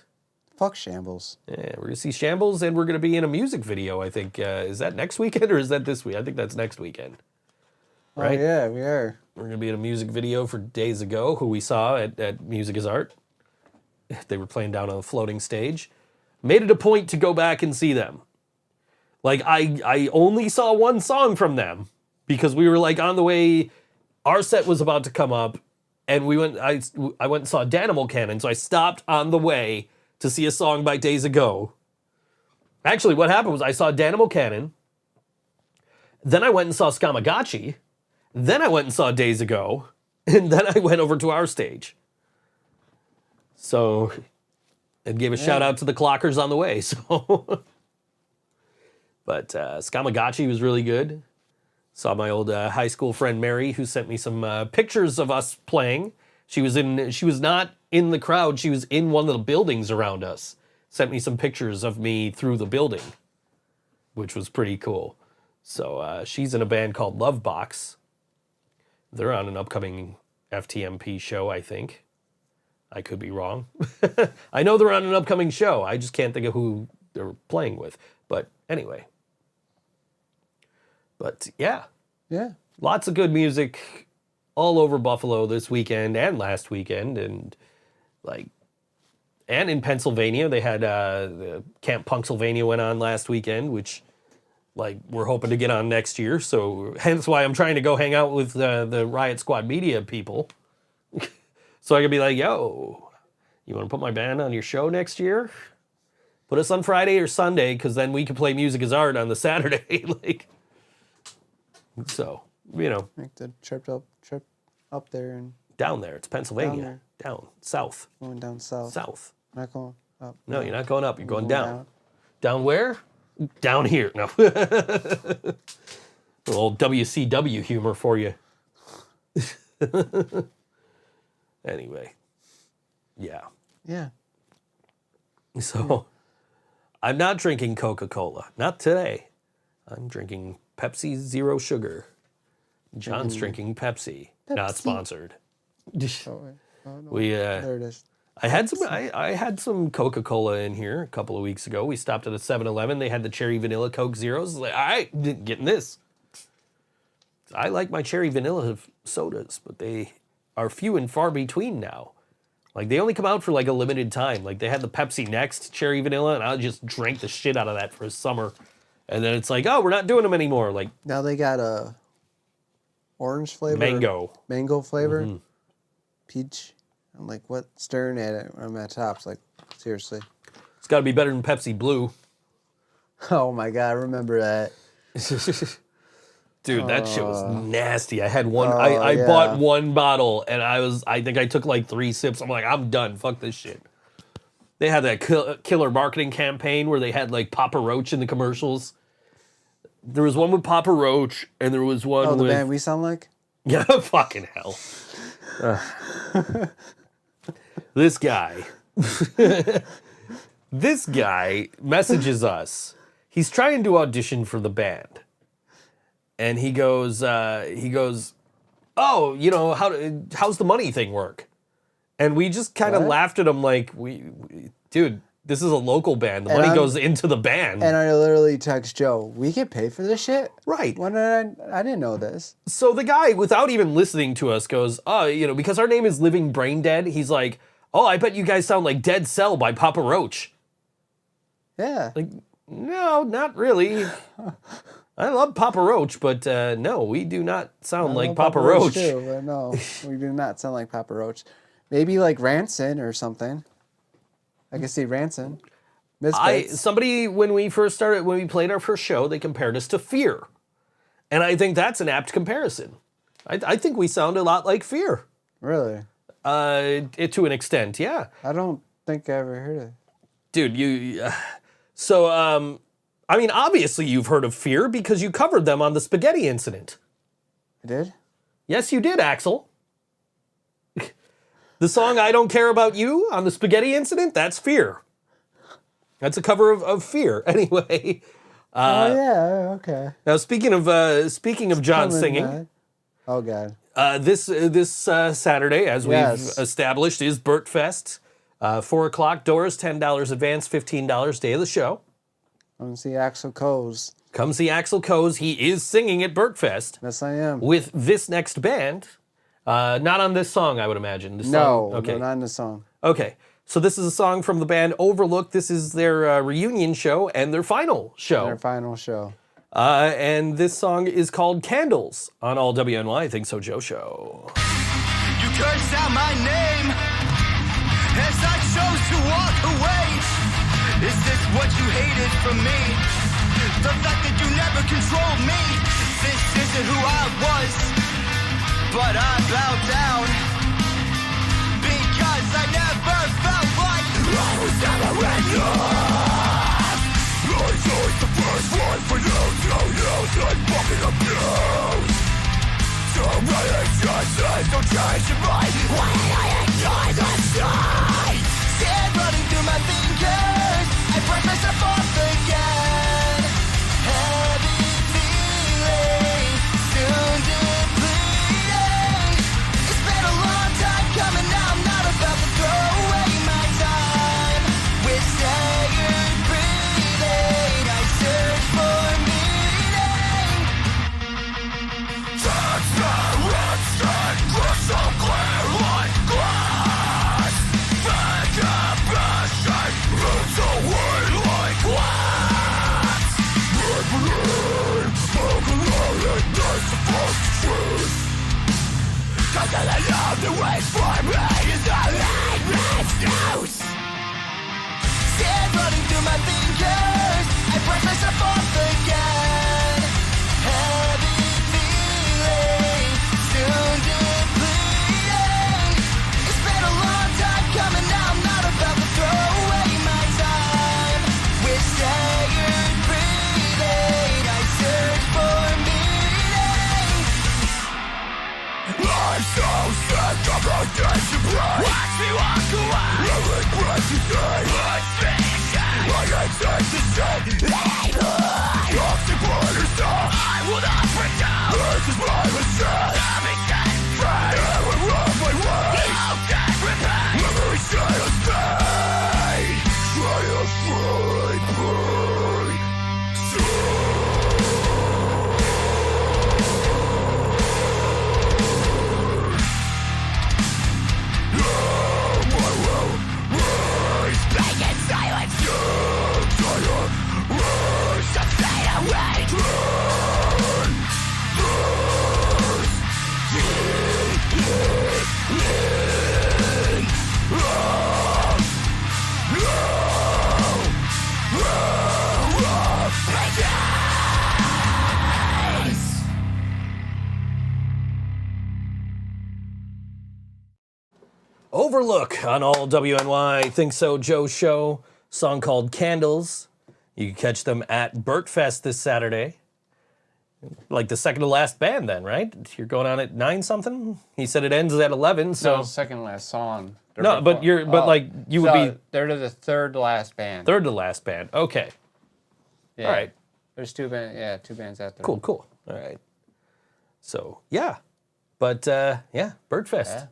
Fuck Shambles. Yeah, we're gonna see Shambles, and we're gonna be in a music video. I think is that next weekend or is that this week? I think that's next weekend. Right? Oh, yeah, we are. We're gonna be in a music video for Days Ago, who we saw at Music is Art. They were playing down on a floating stage. Made it a point to go back and see them. Like I only saw one song from them because we were like on the way. Our set was about to come up, and we went. I went and saw Danimal Cannon, so I stopped on the way to see a song by Days Ago. Actually, what happened was I saw Danimal Cannon, then I went and saw Skamagachi, then I went and saw Days Ago, and then I went over to our stage. So, and gave a shout out to the clockers on the way. So, but Skamagachi was really good. Saw my old high school friend Mary, who sent me some pictures of us playing. She was not in the crowd. She was in one of the buildings around us. Sent me some pictures of me through the building, which was pretty cool. So she's in a band called Love Box. They're on an upcoming FTMP show, I think. I could be wrong. I know they're on an upcoming show. I just can't think of who they're playing with. But anyway. But yeah. Yeah. Lots of good music all over Buffalo this weekend and last weekend, and in Pennsylvania they had the Camp Punksylvania went on last weekend, which we're hoping to get on next year. So hence why I'm trying to go hang out with the Riot Squad Media people, so I could be like, yo, you want to put my band on your show next year? Put us on Friday or Sunday, because then we can play Music is Art on the Saturday. So. Make the trip up there and down there. It's Pennsylvania. Down south. Going down south. South. Not going up. No, you're not going up. You're going down. Down where? Down here. No. A little WCW humor for you. Anyway. Yeah. Yeah. So, I'm not drinking Coca-Cola. Not today. I'm drinking Pepsi Zero Sugar. John's drinking Pepsi. Not sponsored. No. There it is. I had some Coca-Cola in here a couple of weeks ago. We stopped at a 7-Eleven. They had the cherry vanilla Coke Zeros. All right, getting this. I like my cherry vanilla sodas, but they are few and far between now. They only come out for a limited time. They had the Pepsi Next cherry vanilla, and I just drank the shit out of that for a summer. And then it's oh, we're not doing them anymore. Now they got a orange flavor. Mango flavor. Mm-hmm. Peach. I'm what? Staring at it when I'm at Tops. Seriously. It's got to be better than Pepsi Blue. Oh my God, I remember that. Dude, that shit was nasty. I had one. I bought one bottle, and I think I took 3 sips. I'm I'm done. Fuck this shit. They had that killer marketing campaign where they had Papa Roach in the commercials. There was one with Papa Roach, and there was one with... the band we sound like? Yeah, fucking hell. This guy messages us. He's trying to audition for the band. And he goes, oh, how's the money thing work? And we just kind of laughed at him dude, This is a local band. The money goes into the band. And I literally text Joe, we get paid for this shit? Right. When I didn't know this. So the guy, without even listening to us, goes, oh, you know, because our name is Living Brain Dead, he's like, oh, I bet you guys sound like Dead Cell by Papa Roach. Yeah. Like, no, not really. I love Papa Roach, but no, we do not sound like Papa Roach. Too, but no, we do not sound like Papa Roach. Maybe like Rancid or something. I can see Rancid. Somebody, when we played our first show, they compared us to Fear. And I think that's an apt comparison. I think we sound a lot like Fear. Really? To an extent, yeah. I don't think I ever heard it. Dude, I mean, obviously you've heard of Fear because you covered them on the Spaghetti Incident. I did? Yes, you did, Axel. The song I Don't Care About You on the Spaghetti Incident, that's Fear. That's a cover of Fear. Anyway. Oh, yeah, okay. Now, speaking of John singing. Oh, God. This Saturday, as we've established, is Burt Fest. 4 o'clock doors, $10 advance, $15 day of the show. Come see Axel Coes. Come see Axel Coes. He is singing at Burt Fest. Yes, I am. With this next band. Not on this song, I would imagine. No, not on this song. Okay. So this is a song from the band Overlook. This is their reunion show and their final show. And this song is called Candles on all WNY ThinkSoJoE show. You cursed out my name as I chose to walk away. Is this what you hated from me? The fact that you never controlled me. This isn't who I was, but I bowed down because I never felt like I was never enough. I chose the first one for you to use and fucking abuse. Don't really justice, don't change your mind. Why I enjoy the sight? Sand running through my fingers, I break myself off again. Heavy feeling, soon depleting. It's been a long time coming, now I'm not about to throw away my time. With staggered breathing, I search for meaning. Transparent, crystal clear like glass. Passion roots away like wax. That's the first truth. Cause all I love the waits for me is the endless news. Sand running through my fingers, I brush myself off again. Heavy feeling, soon depleting. It's been a long time coming, now I'm not about to throw away my time. With staggered breathing, I search for meaning. I'm so sick of the days you break. Watch me walk away. Every breath you take, I ain't safe to say anymore. Toxic burners down, I will not break down. This is my mistake. Let me get free. Never run my way. No can repay. Every shade of pain. Try to free me. Overlook on all WNY ThinkSoJoE show. Song called Candles. You can catch them at Burt Fest this Saturday. Like the second to last band then, right? You're going on at 9 something? He said it ends at 11, so... No, second to last song. No, but you would be... They're the third to last band. Third to last band, okay. Yeah. All right. There's two bands out there. Cool. All right. So, yeah. But, Burt Fest. Yeah.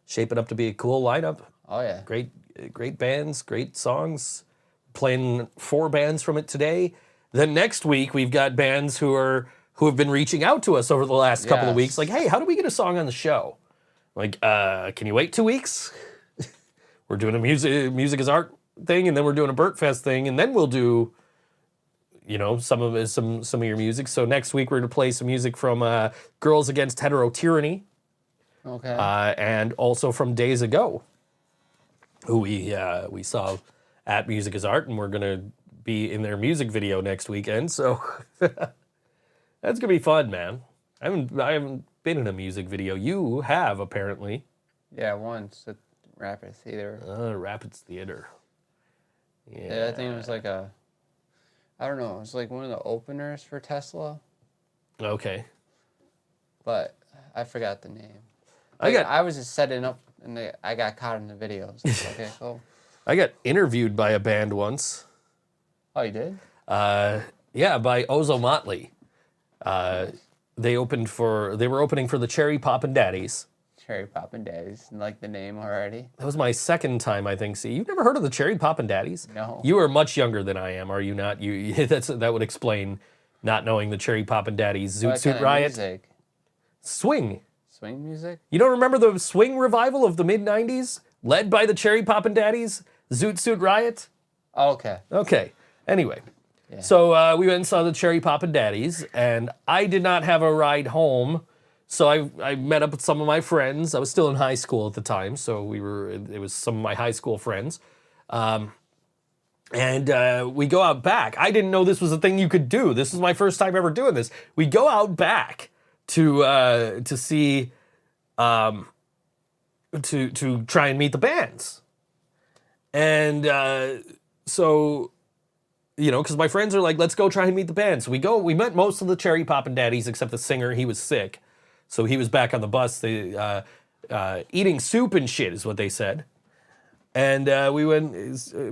Shaping up to be a cool lineup. Oh, yeah. Great bands, great songs. playing 4 bands from it today. Then next week we've got bands who have been reaching out to us over the last couple of weeks, like, hey, how do we get a song on the show? Like, can you wait 2 weeks? We're doing a music is art thing, and then we're doing a Burt Fest thing, and then we'll do, some of your music. So next week we're gonna play some music from Girls Against Hetero Tyranny, Okay. and also from Days Ago, who we saw at Music is Art, and we're gonna be in their music video next weekend. So that's gonna be fun, man. I haven't been in a music video. You have, apparently. Yeah, once at Rapids Theater. Rapids Theater. Yeah, I think it was like I don't know, it was like one of the openers for Tesla, Okay. but I forgot the name. I was just setting up, and I got caught in the videos. Okay, cool. I got interviewed by a band once. Oh, you did? Yeah, by Ozo Motley. They were opening for the Cherry Poppin' Daddies. Cherry Poppin' Daddies, like the name already. That was my second time, I think. See, you've never heard of the Cherry Poppin' Daddies? No. You are much younger than I am, are you not? That would explain not knowing the Cherry Poppin' Daddies. Zoot Suit Riot. Music? Swing. Swing music? You don't remember the swing revival of the mid-90s? Led by the Cherry Poppin' Daddies? Zoot Suit Riot? Oh, okay. Okay. Anyway. Yeah. So we went and saw the Cherry Poppin' Daddies, and I did not have a ride home. So I met up with some of my friends. I was still in high school at the time, so it was some of my high school friends. And we go out back. I didn't know this was a thing you could do. This is my first time ever doing this. We go out back to see, to try and meet the bands. And so, because my friends are like, let's go try and meet the bands. So we met most of the Cherry Poppin' Daddies except the singer. He was sick. So he was back on the bus, eating soup and shit is what they said. And we went,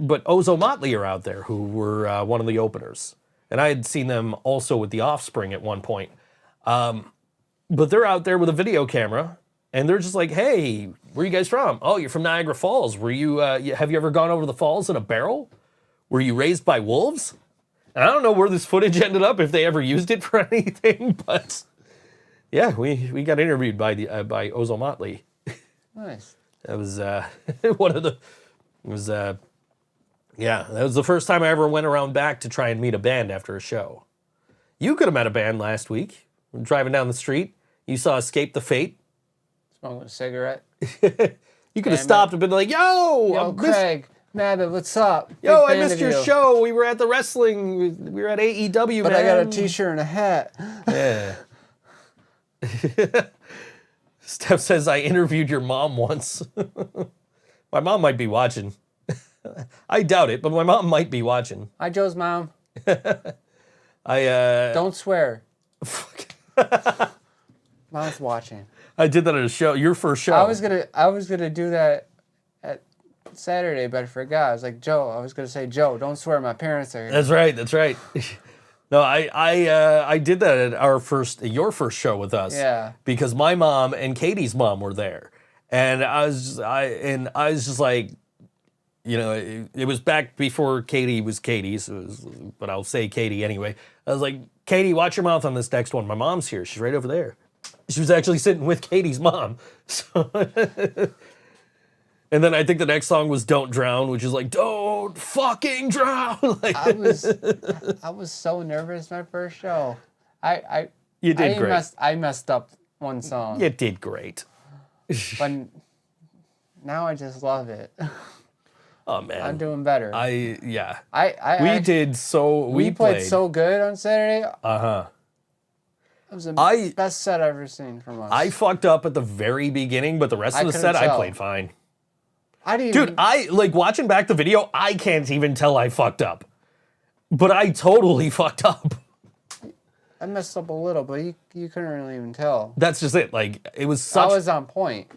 but Ozo Motley are out there, who were one of the openers. And I had seen them also with The Offspring at one point. But they're out there with a video camera, and they're just like, hey, where are you guys from? Oh, you're from Niagara Falls. Have you ever gone over the falls in a barrel? Were you raised by wolves? And I don't know where this footage ended up, if they ever used it for anything, but... Yeah, we got interviewed by Ozo Motley. Nice. That was that was the first time I ever went around back to try and meet a band after a show. You could have met a band last week. Driving down the street, you saw Escape the Fate. Smoking a cigarette. You could have stopped and been like, yo, Craig, Mabbit, what's up? Yo, I missed your show. We were at the wrestling. We were at AEW, but man. I got a t-shirt and a hat. Yeah. Steph says, I interviewed your mom once. My mom might be watching. I doubt it, but my mom might be watching. Hi, Joe's mom. Don't swear. Mom's watching. I did that at a show, your first show. I was gonna do that at Saturday, but I forgot. I was like, Joe, I was gonna say, Joe, don't swear, my parents are here. That's right. No, I did that at your first show with us. Yeah. Because my mom and Katie's mom were there, and I was just like, it was back before Katie was Katie, but I'll say Katie anyway. I was like, Katie, watch your mouth on this next one. My mom's here. She's right over there. She was actually sitting with Katie's mom. So and then I think the next song was "Don't Drown," which is like, "Don't fucking drown." Like, I was so nervous my first show. You did great. I messed up one song. You did great. But now I just love it. Oh man, I'm doing better. We played so good on Saturday. It was the best set I've ever seen from us. I fucked up at the very beginning, but the rest of the set I played fine. I like watching back the video. I can't even tell I fucked up, but I totally fucked up. I messed up a little, but you couldn't really even tell. That's just it. Like it was I was on point.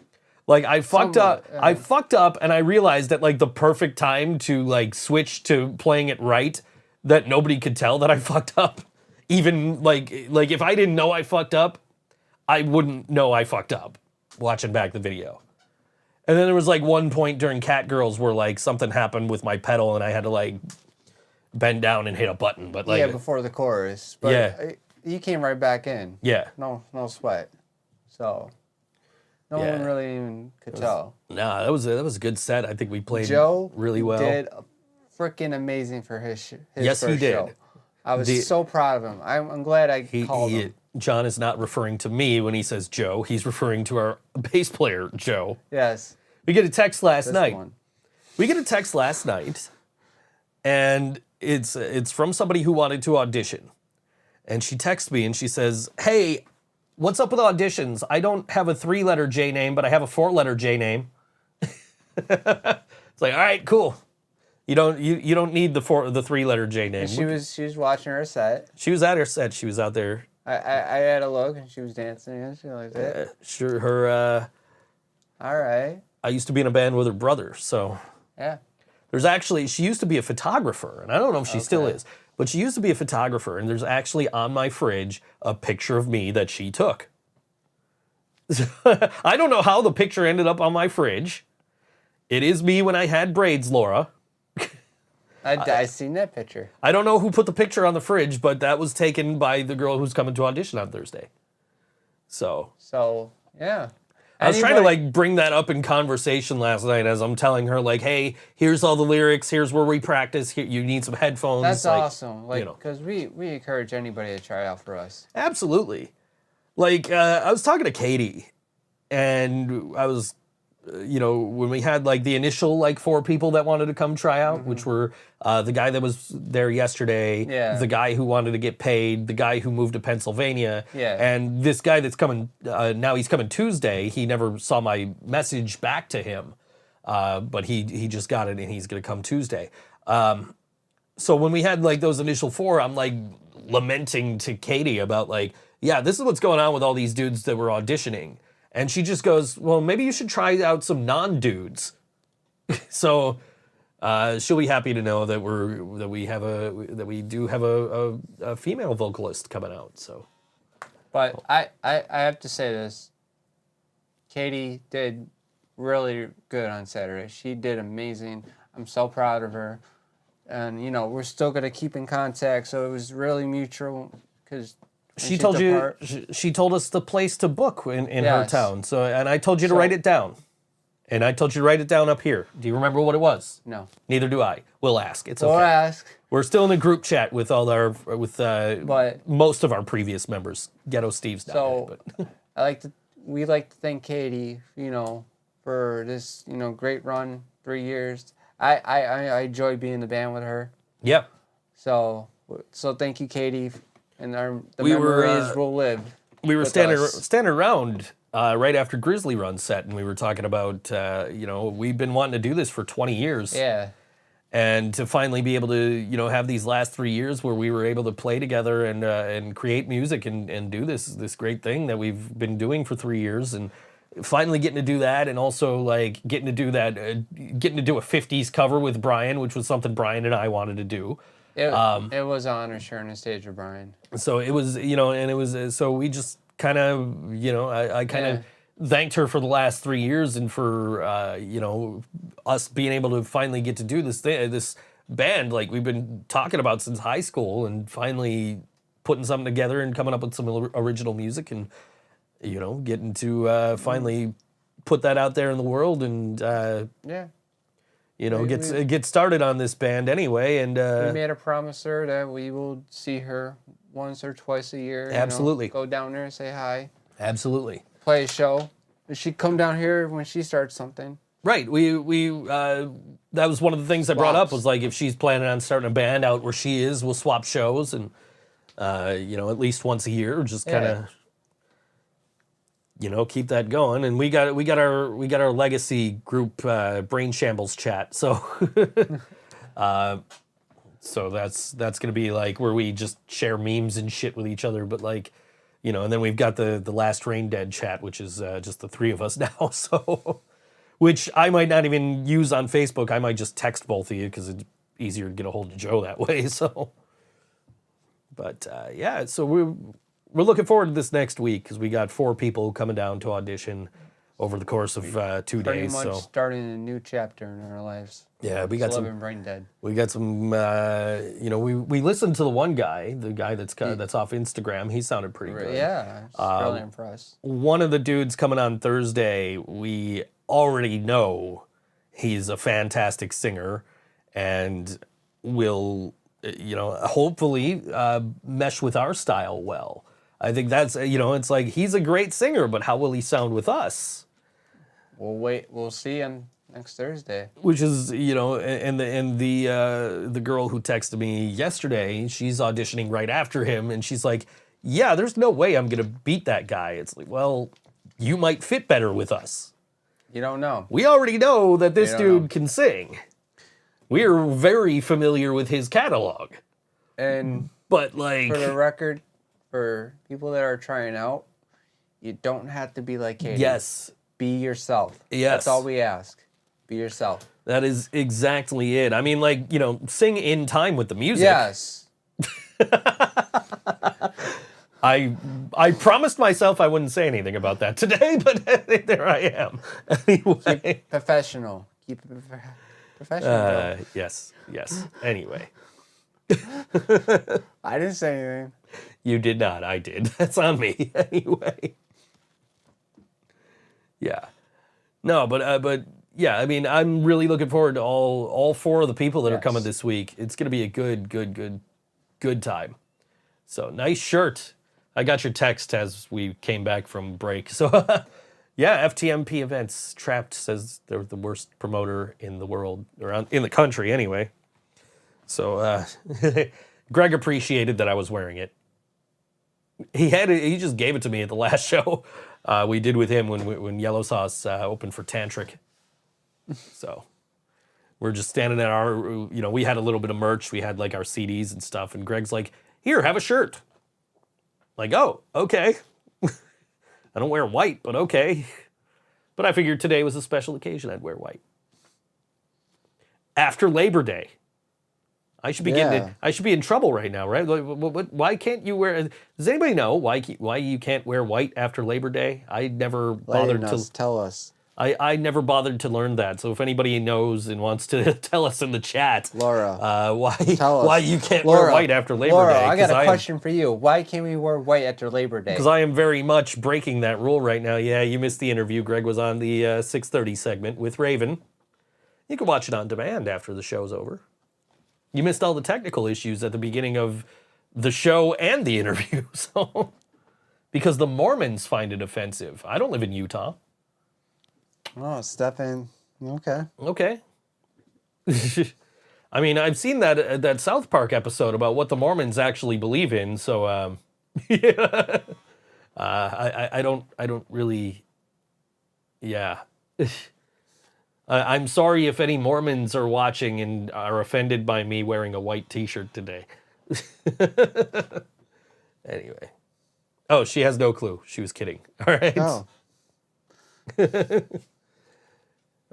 Like I fucked up. I fucked up, and I realized that like the perfect time to like switch to playing it right, that nobody could tell that I fucked up. Even like if I didn't know I fucked up, I wouldn't know I fucked up watching back the video. And then there was like one point during Cat Girls where like something happened with my pedal and I had to like bend down and hit a button. But like, yeah, before the chorus. But yeah, you came right back in. Yeah, no sweat. So no one really even could tell. Nah, that was a good set. I think we played Joe really well. Did freaking amazing for his yes, first he did. show. I was so proud of him. I'm glad I called him. John is not referring to me when he says Joe. He's referring to our bass player, Joe. Yes. We get a text last night. We get a text last night, and it's from somebody who wanted to audition. And she texts me and she says, "Hey, what's up with auditions? I don't have a 3-letter J name, but I have a 4-letter J name." It's like, all right, cool. You don't need the 3-letter J name. She was watching her set. She was at her set. She was out there. I had a look and she was dancing and she liked it. Sure, her. All right. I used to be in a band with her brother, so. Yeah. There's actually, she used to be a photographer, and I don't know if she still is, but she used to be a photographer, and there's actually on my fridge a picture of me that she took. I don't know how the picture ended up on my fridge. It is me when I had braids, Laura. I seen that picture. I don't know who put the picture on the fridge, but that was taken by the girl who's coming to audition on Thursday. So yeah. I was trying to like bring that up in conversation last night as I'm telling her like, hey, here's all the lyrics, here's where we practice, here, you need some headphones. That's awesome. Like, because we encourage anybody to try out for us. Absolutely. Like, I was talking to Katie, and I was, when we had like the initial like 4 people that wanted to come try out, which were the guy that was there yesterday, the guy who wanted to get paid, the guy who moved to Pennsylvania, and this guy that's coming, now he's coming Tuesday. He never saw my message back to him, but he just got it and he's going to come Tuesday. So when we had like those initial 4, I'm like lamenting to Katie about like, yeah, this is what's going on with all these dudes that were auditioning. And she just goes, well, maybe you should try out some non-dudes. So she'll be happy to know that we do have a female vocalist coming out. So, but I have to say this. Katie did really good on Saturday. She did amazing. I'm so proud of her. And we're still gonna keep in contact. So it was really mutual because. She told you. She told us the place to book in her town. So, and I told you to write it down. And I told you to write it down up here. Do you remember what it was? No. Neither do I. We'll ask. It's okay. We'll ask. We're still in a group chat with all our most of our previous members. Ghetto Steve's not there, but we like to thank Katie, for this, great run, 3 years. I enjoy being in the band with her. Yeah. So thank you, Katie. And the memories will live. We were standing around right after Grizzly Run set, and we were talking about, we've been wanting to do this for 20 years. Yeah. And to finally be able to, have these last 3 years where we were able to play together and create music and do this great thing that we've been doing for 3 years, and finally getting to do that, and also like getting to do a 50s cover with Brian, which was something Brian and I wanted to do. It was an honor sharing the stage with Brian. So it was, and it was, so we just kind of, I kind of thanked her for the last 3 years and for, us being able to finally get to do this band like we've been talking about since high school, and finally putting something together and coming up with some original music and, getting to finally put that out there in the world and, get started on this band anyway. And we made a promise to her that we will see her once or twice a year. Absolutely. Go down there and say hi. Absolutely. Play a show. She'd come down here when she starts something. Right. We that was one of the things I brought up was like if she's planning on starting a band out where she is, we'll swap shows and at least once a year, just kind of keep that going. And we got our legacy group Brain Shambles chat. So so that's gonna be like where we just share memes and shit with each other. But like, and then we've got the Last Rain Dead chat, which is just the 3 of us now. So which I might not even use on Facebook. I might just text both of you because it's easier to get a hold of Joe that way. So, but so we're looking forward to this next week because we got 4 people coming down to audition. over the course of 2 Pretty days. much So starting a new chapter in our lives. yeah, we got Just some. living brain dead. We got some. We listened to the one guy, the guy that's off Instagram. He sounded pretty good. Yeah, I was really impressed. One of the dudes coming on Thursday, we already know he's a fantastic singer, and will hopefully mesh with our style well. I think that's it's like he's a great singer, but how will he sound with us? We'll see him next Thursday. Which is, and the girl who texted me yesterday, she's auditioning right after him, and she's like, yeah, there's no way I'm gonna beat that guy. It's like, well, you might fit better with us. You don't know. We already know that this dude can sing. We are very familiar with his catalog. But like, for the record, for people that are trying out, you don't have to be like Katie. Yes. Be yourself. Yes. That's all we ask. Be yourself. That is exactly it. I mean, like, sing in time with the music. Yes. I promised myself I wouldn't say anything about that today, but there I am. Anyway. Keep professional. Keep it professional. Yes. Anyway. I didn't say anything. You did not. I did. That's on me. Anyway. Yeah. No, but yeah, I mean, I'm really looking forward to all four of the people that are coming this week. It's going to be a good time. So, nice shirt. I got your text as we came back from break. So, yeah, FTMP Events. Trapped says they're the worst promoter in the world, or in the country anyway. So, Greg appreciated that I was wearing it. He just gave it to me at the last show we did with him when Yellow Sauce opened for Tantric. So we're just standing at our, we had a little bit of merch. We had like our CDs and stuff. And Greg's like, here, have a shirt. Like, oh, okay. I don't wear white, but okay. But I figured today was a special occasion. I'd wear white. After Labor Day. I should be in trouble right now, right? Why can't you wear? Does anybody know why you can't wear white after Labor Day? I never bothered to tell us. I never bothered to learn that. So if anybody knows and wants to tell us in the chat, Laura, why you can't wear white after Labor Day? I got a question for you. Why can't we wear white after Labor Day? Because I am very much breaking that rule right now. Yeah, you missed the interview. Greg was on the 6:30 segment with Raven. You can watch it on demand after the show's over. You missed all the technical issues at the beginning of the show and the interview. So, because the Mormons find it offensive. I don't live in Utah. Oh, Stefan. Okay. Okay. I mean, I've seen that South Park episode about what the Mormons actually believe in. So, yeah. I don't really. Yeah. I'm sorry if any Mormons are watching and are offended by me wearing a white t-shirt today. Anyway. Oh, she has no clue. She was kidding. All right. Oh.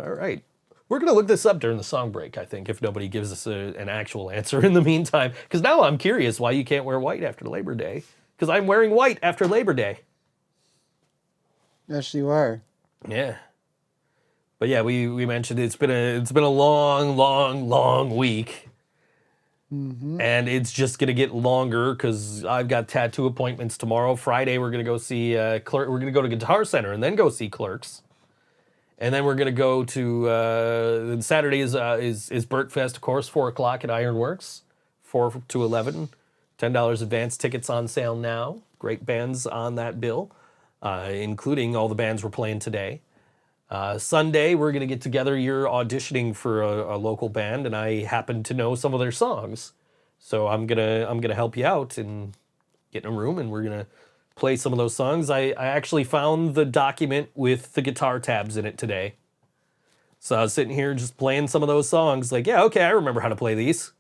All right. We're going to look this up during the song break, I think, if nobody gives us an actual answer in the meantime. Because now I'm curious why you can't wear white after Labor Day. Because I'm wearing white after Labor Day. Yes, you are. Yeah. But yeah, we mentioned it's been a long week, and it's just gonna get longer because I've got tattoo appointments tomorrow. Friday we're gonna go see Clerk. We're gonna go to Guitar Center and then go see Clerks, and then we're gonna go to Saturday is Burt Fest, of course, 4:00 at Ironworks, 4 to 11, $10 advance tickets on sale now. Great bands on that bill, including all the bands we're playing today. Sunday, we're going to get together. You're auditioning for a local band, and I happen to know some of their songs. So I'm gonna help you out and get in a room, and we're going to play some of those songs. I actually found the document with the guitar tabs in it today. So I was sitting here just playing some of those songs. Like, yeah, okay, I remember how to play these.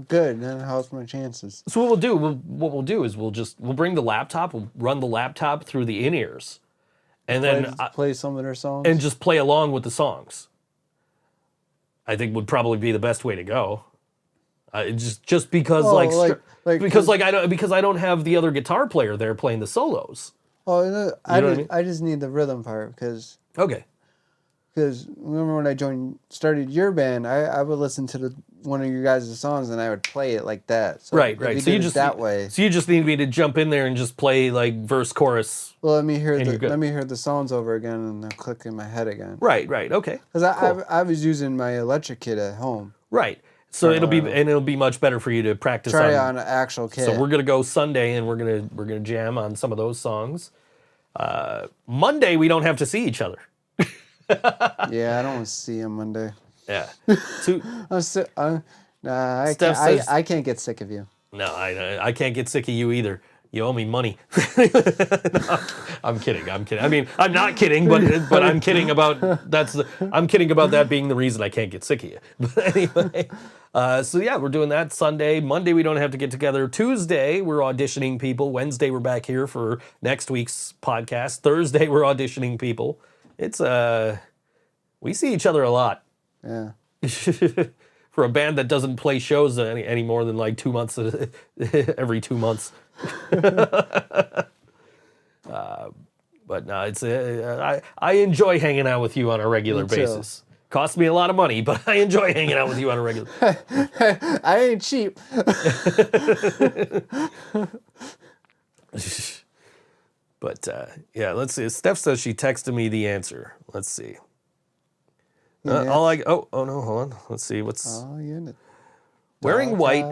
Good. Then how's my chances? So what we'll do is we'll bring the laptop. We'll run the laptop through the in-ears. And then play some of their songs and just play along with the songs. I think would probably be the best way to go. Just because I don't have the other guitar player there playing the solos. Oh, I just need the rhythm part because Okay. Because remember when I started your band, I would listen to one of your guys' songs and I would play it like that. So Right. we So did you it just that way. So you just need me to jump in there and just play like verse, chorus. Well, let me hear and you're good. let me hear the songs over again and then click in my head again. Right. Okay. Because I was using my electric kit at home. Right. So it'll be much better for you to practice Try on an actual kit. So we're gonna go Sunday and we're gonna jam on some of those songs. Monday we don't have to see each other. Yeah, I don't want to see him Monday. Yeah. I can't get sick of you. No, I can't get sick of you either. You owe me money. No, I'm kidding. I mean, I'm not kidding, but I'm kidding about I'm kidding about that being the reason I can't get sick of you. But anyway, so yeah, we're doing that Sunday. Monday we don't have to get together. Tuesday we're auditioning people. Wednesday we're back here for next week's podcast. Thursday we're auditioning people. It's we see each other a lot. Yeah. For a band that doesn't play shows any more than like 2 months every 2 months. But no, it's I enjoy hanging out with you on a regular basis. Costs me a lot of money, but I enjoy hanging out with you on a regular. I ain't cheap. But yeah, let's see. Steph says she texted me the answer. Let's see. Yeah. Oh no, hold on. Let's see what's wearing white.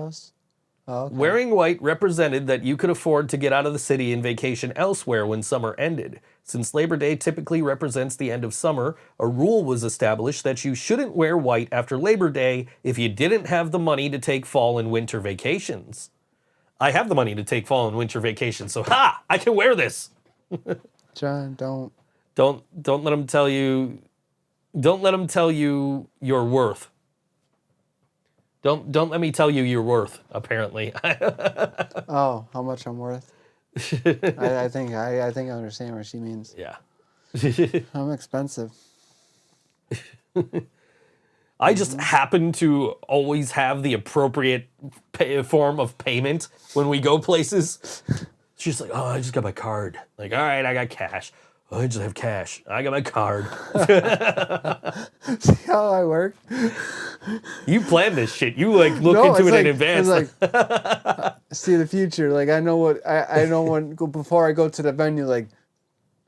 Okay. Wearing white represented that you could afford to get out of the city and vacation elsewhere when summer ended. Since Labor Day typically represents the end of summer, a rule was established that you shouldn't wear white after Labor Day if you didn't have the money to take fall and winter vacations. I have the money to take fall and winter vacations, so I can wear this. John, don't let them tell you. Don't let them tell you your worth. Don't let me tell you your worth. Apparently. Oh, how much I'm worth? I think I understand what she means. Yeah. I'm expensive. I just happen to always have the appropriate form of payment when we go places. She's like, oh, I just got my card. Like, all right, I got cash. Oh, I just have cash. I got my card. See how I work? You plan this shit. You like look into it in advance. It's like see the future. Like I know what I know when before I go to the venue. Like,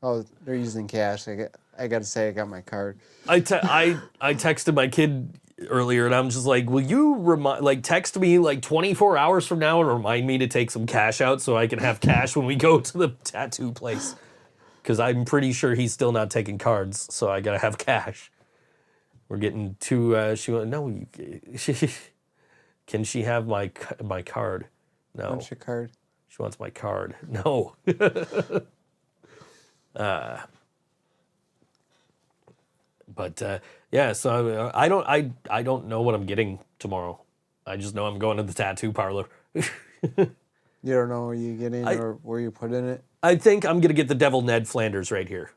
oh, they're using cash. I got to say I got my card. I texted my kid earlier and I'm just like, will you text me like 24 hours from now and remind me to take some cash out so I can have cash when we go to the tattoo place. Because I'm pretty sure he's still not taking cards, so I gotta have cash. We're getting to. She went, no. Can she have my card? No. What's your card? She wants my card. No. But yeah, so I don't know what I'm getting tomorrow. I just know I'm going to the tattoo parlor. You don't know where you get in or where you put in it? I think I'm going to get the Devil Ned Flanders right here.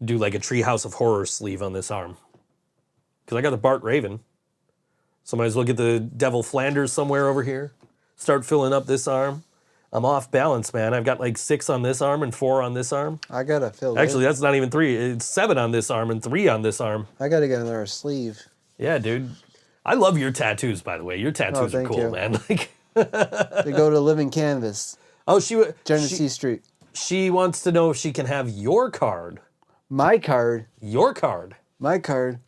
Do like a Treehouse of Horror sleeve on this arm. Because I got the Bart Raven. So might as well get the Devil Flanders somewhere over here. Start filling up this arm. I'm off balance, man. I've got like 6 on this arm and 4 on this arm. I got to fill Actually, that's not even 3. It's 7 on this arm and 3 on this arm. I got to get another sleeve. Yeah, dude. I love your tattoos, by the way. Your tattoos are cool, man. Like they go to Living Canvas. Oh, Genesee Street. She wants to know if she can have your card. My card? Your card. My card?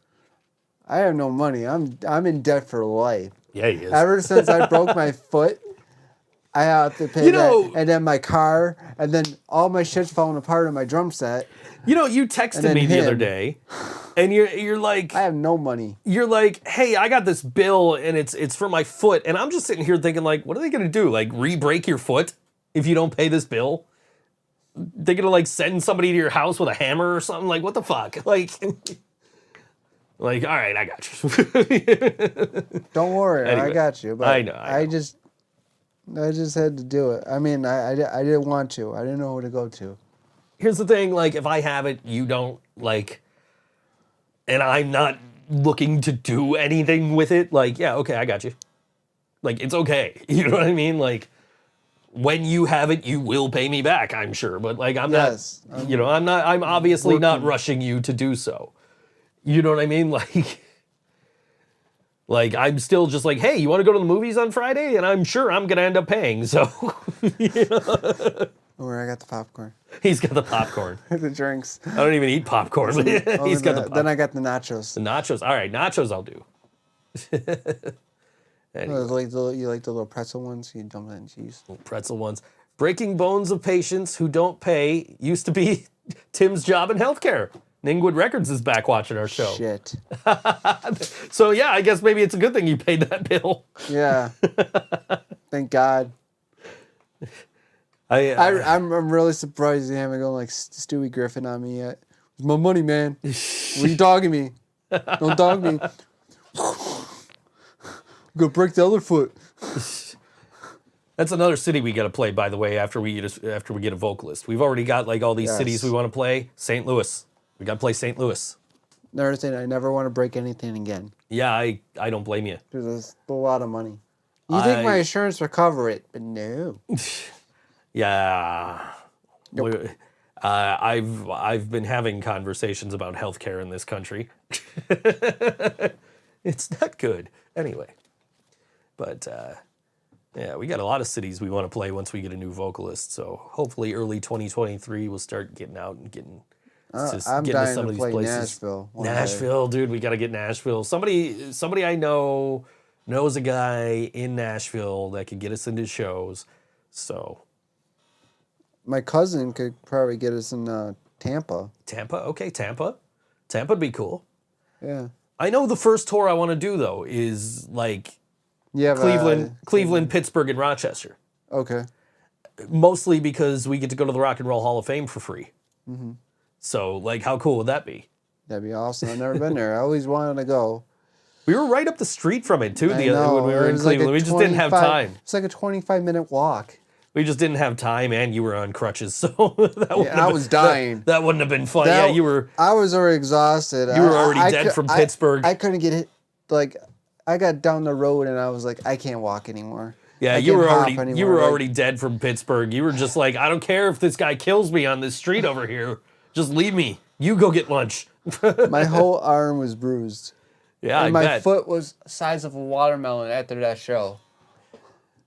I have no money. I'm in debt for life. Yeah, he is. Ever since I broke my foot, I have to pay that. And then my car, and then all my shit's falling apart in my drum set. You know, you texted me the other day, and you're like, I have no money. You're like, hey, I got this bill, and it's for my foot, and I'm just sitting here thinking, like, what are they gonna do? Like, re-break your foot if you don't pay this bill? They're gonna like send somebody to your house with a hammer or something? Like, what the fuck? Like, all right, I got you. Don't worry, anyway, I got you. But I know. I just had to do it. I mean, I didn't want to. I didn't know who to go to. Here's the thing, like, if I have it, you don't, like, and I'm not looking to do anything with it, like, yeah, okay, I got you. Like, it's okay. You know what I mean? Like, when you have it, you will pay me back, I'm sure. But like, I'm Yes, not, you know, I'm obviously not working. rushing you to do so. You know what I mean? Like I'm still just like, hey, you want to go to the movies on Friday? And I'm sure I'm going to end up paying. So, you know. Where I got the popcorn. He's got the popcorn. The drinks. I don't even eat popcorn. But he's got the popcorn. Then I got the nachos. The nachos. All right, nachos I'll do. Anyway. You like the little pretzel ones? You dump that in cheese. Little pretzel ones. Breaking bones of patients who don't pay used to be Tim's job in healthcare. Ningwood Records is back watching our show. Shit. So yeah, I guess maybe it's a good thing you paid that bill. Yeah. Thank God. I'm really surprised you haven't gone like Stewie Griffin on me yet. It's my money, man. What are you dogging me? Don't dog me. Go break the other foot. That's another city we got to play, by the way, after we get a vocalist. We've already got like all these cities we want to play. St. Louis. We got to play St. Louis. Another thing, I never want to break anything again. Yeah, I don't blame you. Because it's a lot of money. You think my insurance will cover it, but no. Yeah. Nope. I've been having conversations about healthcare in this country. It's not good. Anyway. But yeah, we got a lot of cities we want to play once we get a new vocalist. So hopefully early 2023 we'll start getting out and getting I'm getting dying to some to of these play places. Nashville. Dude, we got to get Nashville. Somebody I know knows a guy in Nashville that could get us into shows. So my cousin could probably get us in Tampa. Tampa? Okay, Tampa. Tampa'd be cool. Yeah. I know the first tour I want to do though is like Yeah, Cleveland, Pittsburgh, and Rochester. Okay. Mostly because we get to go to the Rock and Roll Hall of Fame for free. Mm-hmm. So, like, how cool would that be? That'd be awesome. I've never been there. I always wanted to go. We were right up the street from it, too, when we were in It was Cleveland. like We just didn't have time. It's like a 25-minute walk. We just didn't have time, and you were on crutches, so I was dying. That wouldn't have been fun. Yeah, you were. I was already exhausted. You were already dead from Pittsburgh. I couldn't get hit. Like, I got down the road, and I was like, I can't walk anymore. Yeah, you were already dead from Pittsburgh. You were just like, I don't care if this guy kills me on this street over here. Just leave me. You go get lunch. My whole arm was bruised. Yeah, and I my bet. foot was the size of a watermelon after that show.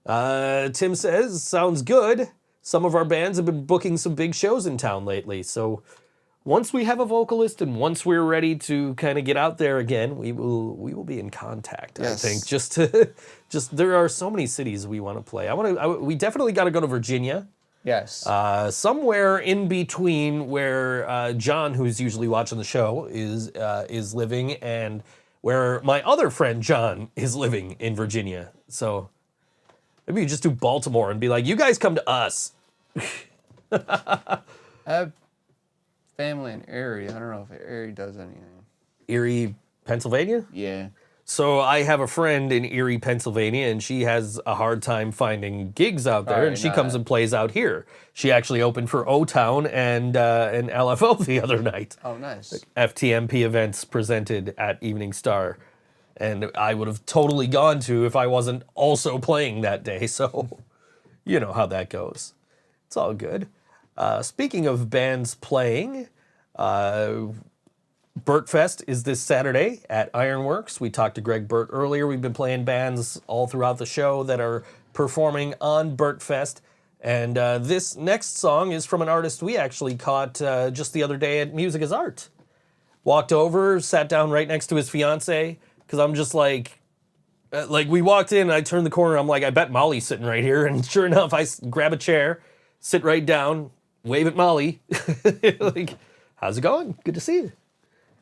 Tim says, sounds good. Some of our bands have been booking some big shows in town lately. So once we have a vocalist and once we're ready to kind of get out there again, we will be in contact. Yes. I think there are so many cities we want to play. We definitely got to go to Virginia. Yes. Somewhere in between where John, who's usually watching the show, is living, and where my other friend John is living in Virginia. So maybe you just do Baltimore and be like, you guys come to us. I have family in Erie. I don't know if Erie does anything. Erie, Pennsylvania? Yeah. So I have a friend in Erie, Pennsylvania, and she has a hard time finding gigs out there, and she comes and plays out here. She actually opened for O-Town and LFO the other night. Oh, nice. FTMP events presented at Evening Star, and I would have totally gone to if I wasn't also playing that day, so you know how that goes. It's all good. Speaking of bands playing, Burt Fest is this Saturday at Ironworks. We talked to Greg Burt earlier. We've been playing bands all throughout the show that are performing on Burt Fest. And this next song is from an artist we actually caught just the other day at Music is Art. Walked over, sat down right next to his fiance, because I'm just like we walked in, and I turned the corner, I'm like, I bet Molly's sitting right here. And sure enough, I grab a chair, sit right down, wave at Molly. Like, how's it going? Good to see you.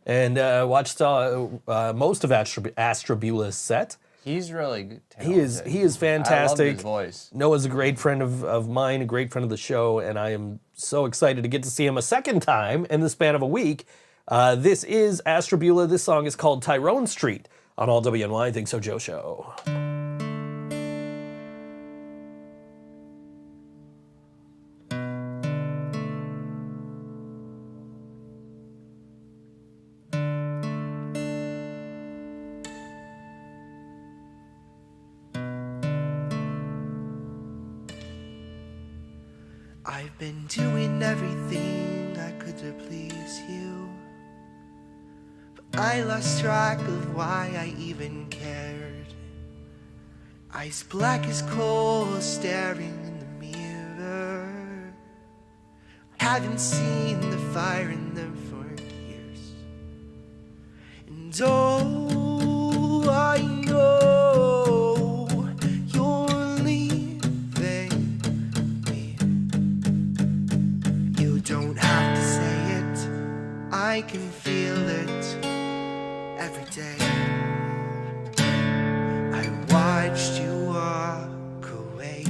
And watched most of Astrabula's set. He's really good. He is fantastic. I love his voice. Noah's a great friend of mine, a great friend of the show, and I am so excited to get to see him a second time in the span of a week. This is Astrabula. This song is called Tyrone Street on All WNY ThinkSoJoE Show. I've been doing everything I could to please you, but I lost track of why I even cared. Eyes black as coal, staring in the mirror. I haven't seen the fire in them for years. And oh, I know you're leaving me. You don't have to say it, I can feel it every day. I watched you walk away.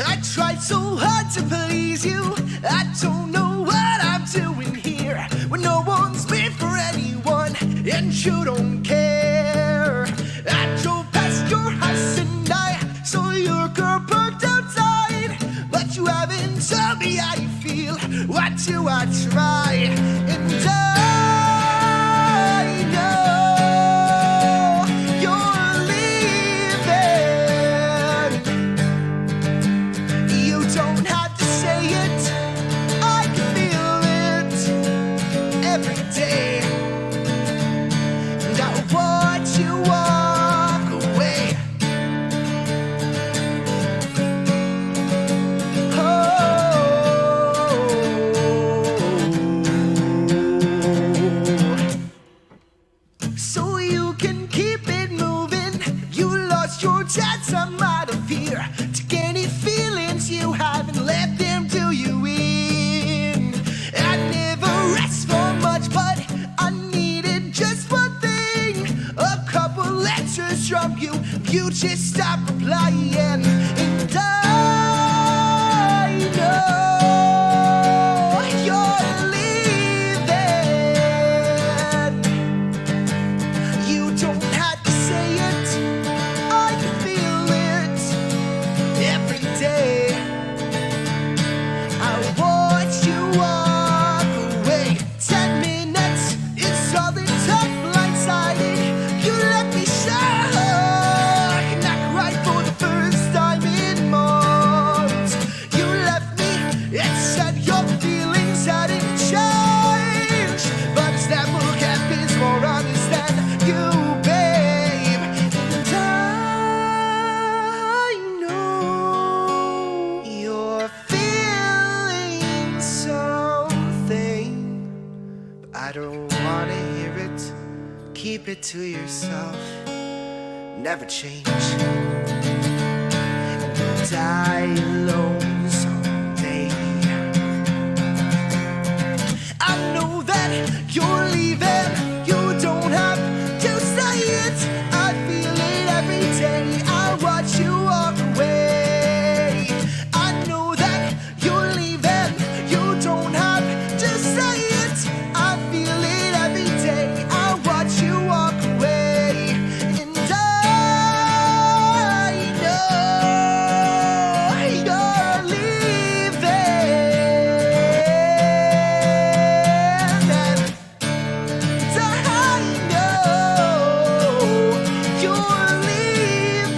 I tried so hard to please you. I don't know what I'm doing here when no one's made for anyone and you don't care. I drove past your house and I saw your car parked outside, but you haven't told me how you feel. Why do I try? And I know you're leaving. You don't have to say it, I can feel it every day. And I watch you walk away. Oh. So you can keep it moving. You lost your chance, I'm out of here. Take any feelings you have and let them do you in. I never asked for much, but I needed just one thing. A couple letters from you, you just stop replying. And I know you're leaving. You don't have to say it, I can feel it every day. I watch you walk away. 10 minutes, it's all it took, blindsided. You let me shock, and I cried for the first time in months. You left me and said your feelings hadn't changed, but that look happens more honest than you, babe. And I know you're feeling something, but I don't wanna hear it. Keep it to yourself, never change. And you'll die alone someday. I know that you're leaving, you don't have to say it. I feel it every day, I watch you walk away. I know that you're leaving, you don't have to say it. I feel it every day, I watch you walk away. And I know you're leaving. And I know you're leaving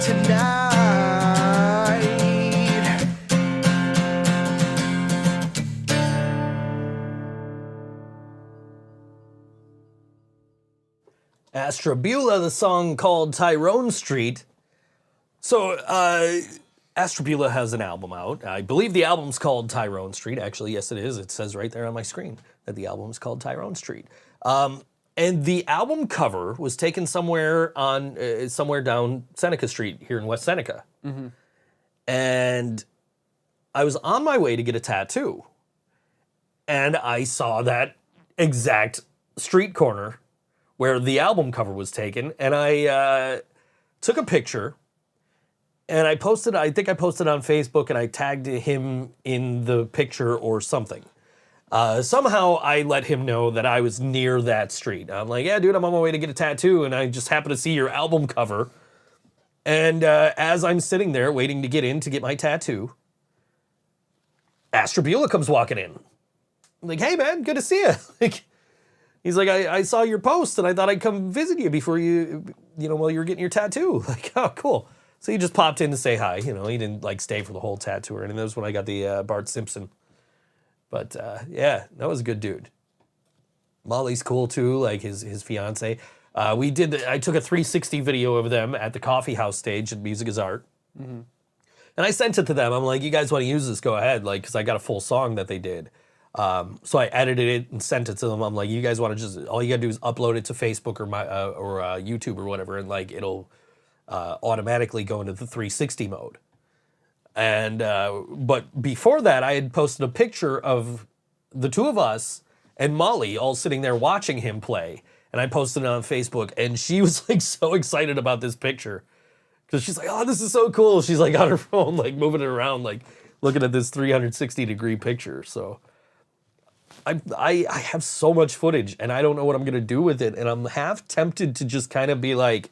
tonight. Astrabula, the song called Tyrone Street. So, Astrabula has an album out. I believe the album's called Tyrone Street. Actually, yes, it is. It says right there on my screen that the album is called Tyrone Street. And the album cover was taken somewhere down Seneca Street here in West Seneca. Mm-hmm. And I was on my way to get a tattoo. And I saw that exact street corner where the album cover was taken. And I took a picture And I think I posted on Facebook and I tagged him in the picture or something. Somehow I let him know that I was near that street. I'm like, yeah, dude, I'm on my way to get a tattoo, and I just happened to see your album cover. And as I'm sitting there waiting to get in to get my tattoo, Astrabula comes walking in. I'm like, hey, man, good to see you. Like, he's like, I saw your post, and I thought I'd come visit you before while you were getting your tattoo. Like, oh, cool. So he just popped in to say hi. He didn't, like, stay for the whole tattoo or anything. That was when I got the Bart Simpson. But, yeah, that was a good dude. Molly's cool, too, like his fiance. I took a 360 video of them at the coffee house stage at Music is Art. Mm-hmm. And I sent it to them. I'm like, you guys want to use this, go ahead. Like, because I got a full song that they did. So I edited it and sent it to them. I'm like, you guys want to all you got to do is upload it to Facebook or YouTube or whatever, and, like, it'll automatically go into the 360 mode. And but before that, I had posted a picture of the two of us and Molly all sitting there watching him play. And I posted it on Facebook, and she was, like, so excited about this picture. Because she's like, oh, this is so cool. She's, like, on her phone, like, moving it around, like, looking at this 360-degree picture. So I have so much footage, and I don't know what I'm going to do with it. And I'm half tempted to just kind of be like,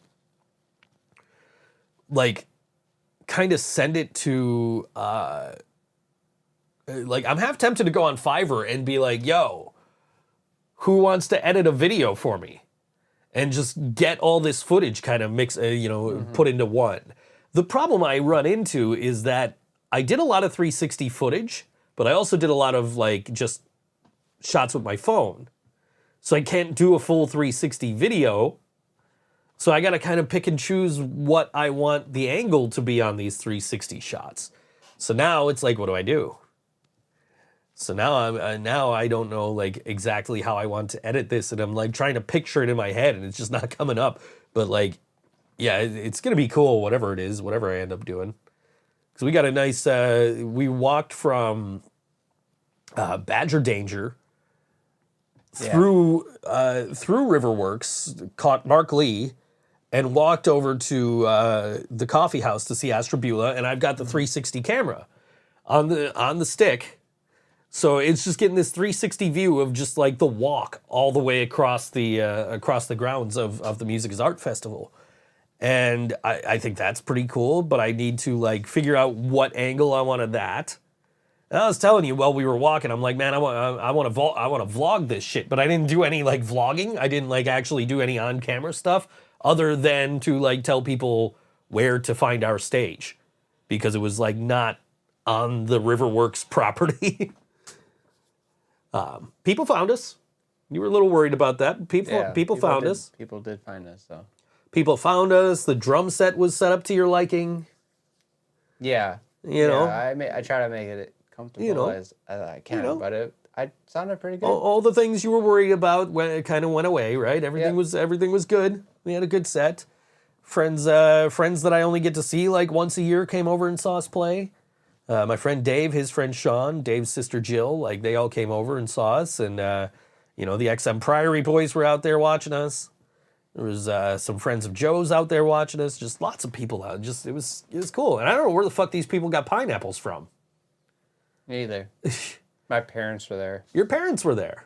kind of send it to, I'm half tempted to go on Fiverr and be like, yo, who wants to edit a video for me? And just get all this footage kind of put into one. The problem I run into is that I did a lot of 360 footage, but I also did a lot of, like, just shots with my phone. So I can't do a full 360 video. So I got to kind of pick and choose what I want the angle to be on these 360 shots. So now it's like, what do I do? So now I don't know, like, exactly how I want to edit this, and I'm, like, trying to picture it in my head, and it's just not coming up. But, like, yeah, it's gonna be cool, whatever it is, whatever I end up doing. Because we got a nice, we walked from Badger Danger through Riverworks, caught Mark Lee, and walked over to the coffee house to see Astrabula, and I've got the 360 camera on the stick. So it's just getting this 360 view of just, like, the walk all the way across the grounds of the Music is Art Festival. And I think that's pretty cool, but I need to, like, figure out what angle I wanted that. And I was telling you while we were walking, I'm like, man, I want to vlog this shit, but I didn't do any, like, vlogging. I didn't, like, actually do any on-camera stuff other than to, like, tell people where to find our stage, because it was, like, not on the Riverworks property. People found us. You were a little worried about that. People found us. People did find us, though. People found us. The drum set was set up to your liking. Yeah. You know. I try to make it comfortable as I can, but it sounded pretty good. All the things you were worried about kind of went away, right? Everything was good. We had a good set. Friends that I only get to see, like, once a year came over and saw us play. My friend Dave, his friend Sean, Dave's sister Jill, like, they all came over and saw us. And, the XM Priory boys were out there watching us. There was some friends of Joe's out there watching us. Just lots of people out. Just, it was cool. And I don't know where the fuck these people got pineapples from. Me either. My parents were there. Your parents were there.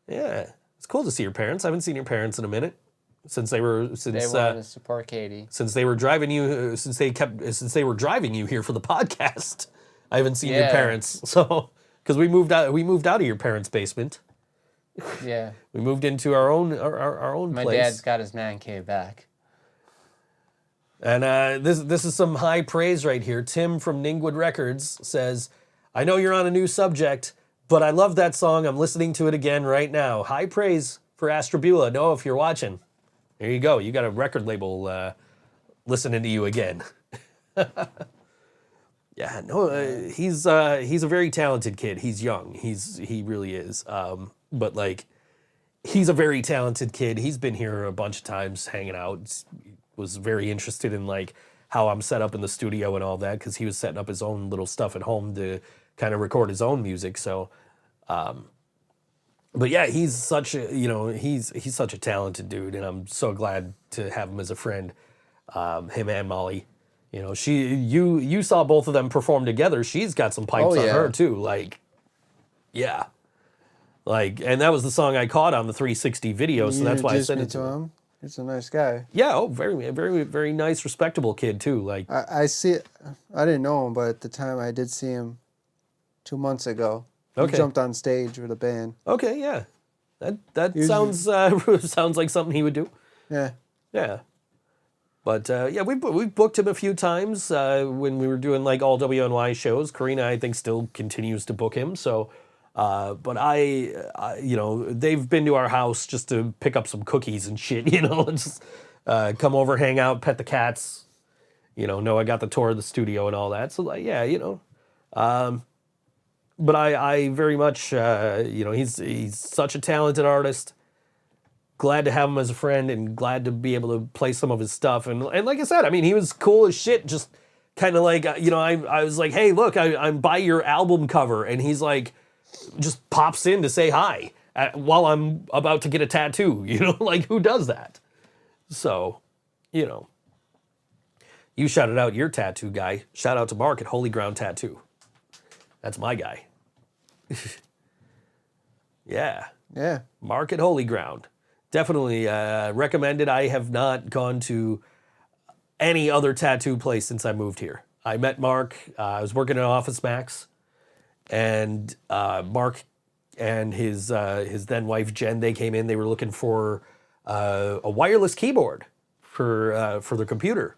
Yeah. It's cool to see your parents. I haven't seen your parents in a minute. They wanted to support Katie. Since they were driving you here for the podcast. I haven't seen your parents. So, because we moved out of your parents' basement. Yeah. We moved into our own place. My dad's got his man cave back. And this is some high praise right here. Tim from Ningwood Records says, I know you're on a new subject, but I love that song. I'm listening to it again right now. High praise for Astrabula. No, if you're watching. There you go. You got a record label listening to you again. Yeah, no, he's a very talented kid. He's young. He really is. But, like, he's a very talented kid. He's been here a bunch of times hanging out. Was very interested in, like, how I'm set up in the studio and all that, because he was setting up his own little stuff at home to kind of record his own music. So, but yeah, he's such a, he's such a talented dude, and I'm so glad to have him as a friend. Him and Molly, You know, you saw both of them perform together. She's got some pipes on her too. Like, yeah. Like, and that was the song I caught on the 360 video, so that's why I sent it to him. He's a nice guy. Yeah, very, very, very nice, respectable kid too. Like, I see it. I didn't know him, but at the time I did see him 2 months ago. He jumped on stage with a band. Okay, yeah. That sounds sounds like something he would do. Yeah. Yeah. But yeah, we booked him a few times when we were doing like all WNY shows. Karina, I think, still continues to book him. So, but I, you know, they've been to our house just to pick up some cookies and shit. You know, just come over, hang out, pet the cats. You know I got the tour of the studio and all that. So like, yeah, you know. But I very much, you know, he's such a talented artist. Glad to have him as a friend and glad to be able to play some of his stuff. And like I said, I mean, he was cool as shit. Just kind of like, you know, I was like, hey, look, I'm by your album cover. And he's like, just pops in to say hi while I'm about to get a tattoo. You know, like, who does that? So, you know, you shouted out your tattoo guy. Shout out to Mark at Holy Ground Tattoo. That's my guy. Yeah. Yeah. Mark at Holy Ground. Definitely recommended. I have not gone to any other tattoo place since I moved here. I met Mark. I was working at Office Max. And Mark and his then wife, Jen, they came in. They were looking for a wireless keyboard for their computer.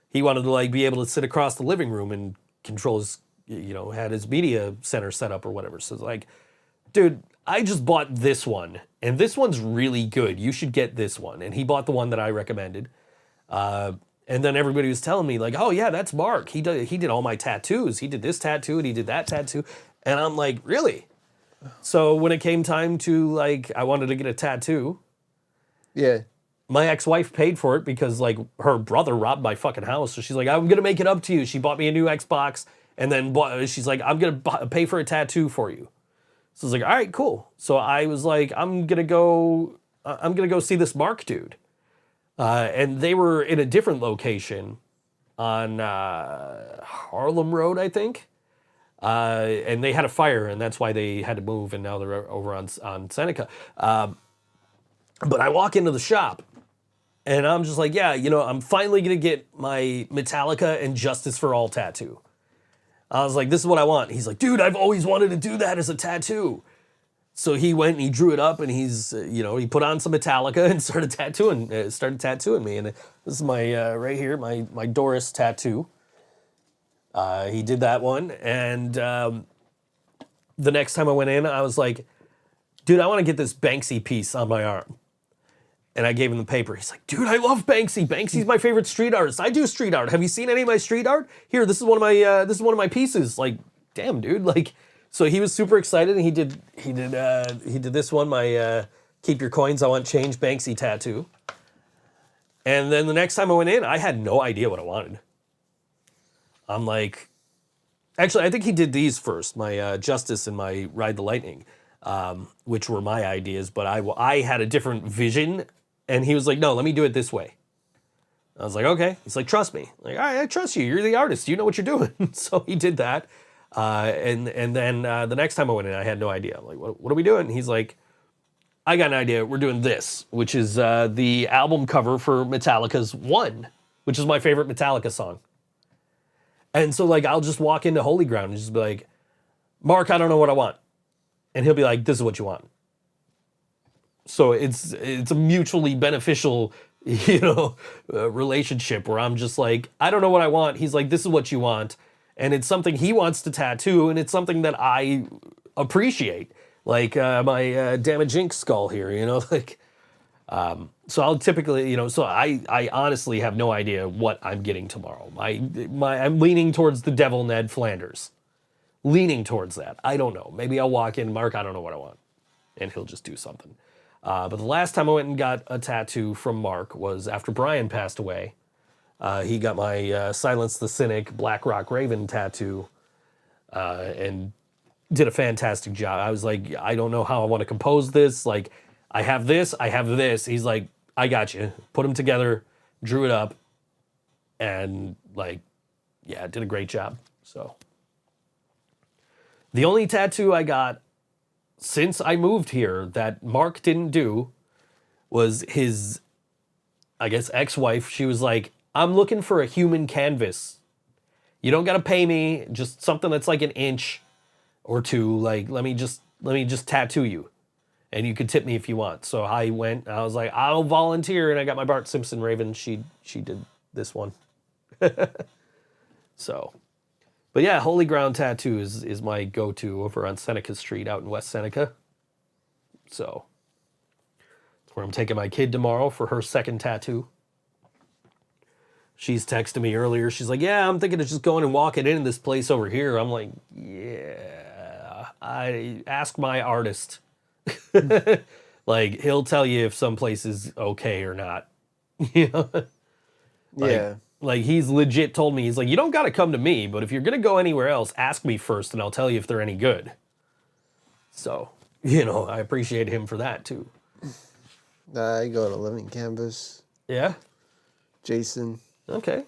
He wanted to like be able to sit across the living room and control his, you know, had his media center set up or whatever. So it's like, dude, I just bought this one, and this one's really good. You should get this one. And he bought the one that I recommended. And then everybody was telling me like, oh yeah, that's Mark. He did all my tattoos. He did this tattoo and he did that tattoo. And I'm like, really? So when it came time to like, I wanted to get a tattoo. Yeah. My ex-wife paid for it because like her brother robbed my fucking house. So she's like, I'm going to make it up to you. She bought me a new Xbox. And then she's like, I'm going to pay for a tattoo for you. So I was like, all right, cool. So I was like, I'm going to go see this Mark dude. And they were in a different location on Harlem Road, I think. And they had a fire, and that's why they had to move, and now they're over on Seneca. But I walk into the shop, and I'm just like, yeah, you know, I'm finally going to get my Metallica and Justice for All tattoo. I was like, this is what I want. He's like, dude, I've always wanted to do that as a tattoo. So he went and he drew it up, and he's, you know, he put on some Metallica and started tattooing me. And this is my, right here, my Doris tattoo. He did that one. And the next time I went in, I was like, dude, I want to get this Banksy piece on my arm. And I gave him the paper. He's like, dude, I love Banksy. Banksy's my favorite street artist. I do street art. Have you seen any of my street art? Here, this is one of my pieces. Like, damn, dude. Like, so he was super excited, and he did this one, my Keep Your Coins, I Want Change Banksy tattoo. And then the next time I went in, I had no idea what I wanted. I'm like, actually, I think he did these first, my Justice and my Ride the Lightning, which were my ideas, but I had a different vision. And he was like, no, let me do it this way. I was like, okay. He's like, trust me. I'm like, all right, I trust you. You're the artist. You know what you're doing. So he did that. And then the next time I went in, I had no idea. I'm like, what are we doing? And he's like, I got an idea. We're doing this, which is the album cover for Metallica's One, which is my favorite Metallica song. And so, like, I'll just walk into Holy Ground and just be like, Mark, I don't know what I want. And he'll be like, this is what you want. So it's a mutually beneficial, you know, relationship where I'm just like, I don't know what I want. He's like, this is what you want. And it's something he wants to tattoo, and it's something that I appreciate. Like my Damage Inc. skull here, you know, like, so I'll typically, you know, so I honestly have no idea what I'm getting tomorrow. I'm leaning towards the Devil Ned Flanders. Leaning towards that. I don't know. Maybe I'll walk in, Mark, I don't know what I want. And he'll just do something. But the last time I went and got a tattoo from Mark was after Brian passed away. He got my Silence the Cynic Black Rock Raven tattoo and did a fantastic job. I was like, I don't know how I want to compose this. Like, I have this, I have this. He's like, I got you. Put them together, drew it up, and like, yeah, did a great job. So the only tattoo I got since I moved here that Mark didn't do was his, I guess, ex-wife. She was like, I'm looking for a human canvas. You don't got to pay me, just something that's like an inch or two. Like, let me just tattoo you. And you can tip me if you want. So I went, I was like, I'll volunteer. And I got my Bart Simpson Raven. She did this one. So, but yeah, Holy Ground Tattoo is my go-to over on Seneca Street out in West Seneca. So, that's where I'm taking my kid tomorrow for her second tattoo. She's texting me earlier. She's like, yeah, I'm thinking of just going and walking in this place over here. I'm like, yeah, I ask my artist. Like, he'll tell you if some place is okay or not. You know? Yeah. Like, he's legit told me, he's like, you don't got to come to me, but if you're going to go anywhere else, ask me first and I'll tell you if they're any good. So, you know, I appreciate him for that too. I go to Living Canvas. Yeah? Jason. Okay.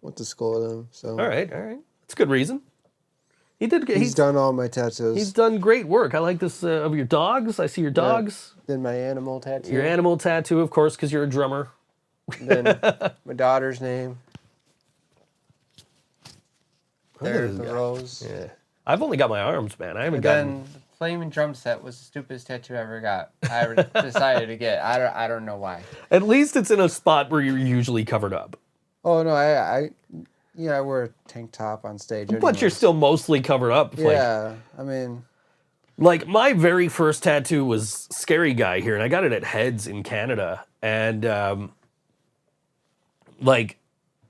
Went to school with him. So. All right. It's a good reason. He's done all my tattoos. He's done great work. I like this of your dogs. I see your dogs. Yeah. Then my animal tattoo. Your animal tattoo, of course, because you're a drummer. Then my daughter's name. There's the rose. Yeah. I've only got my arms, man. I haven't gotten... Then the flaming drum set was the stupidest tattoo I ever got. I decided to get. I don't know why. At least it's in a spot where you're usually covered up. Oh no, I wear a tank top on stage. But anyways. You're still mostly covered up. Yeah, I mean... Like, my very first tattoo was Scary Guy here, and I got it at Heads in Canada. And, like,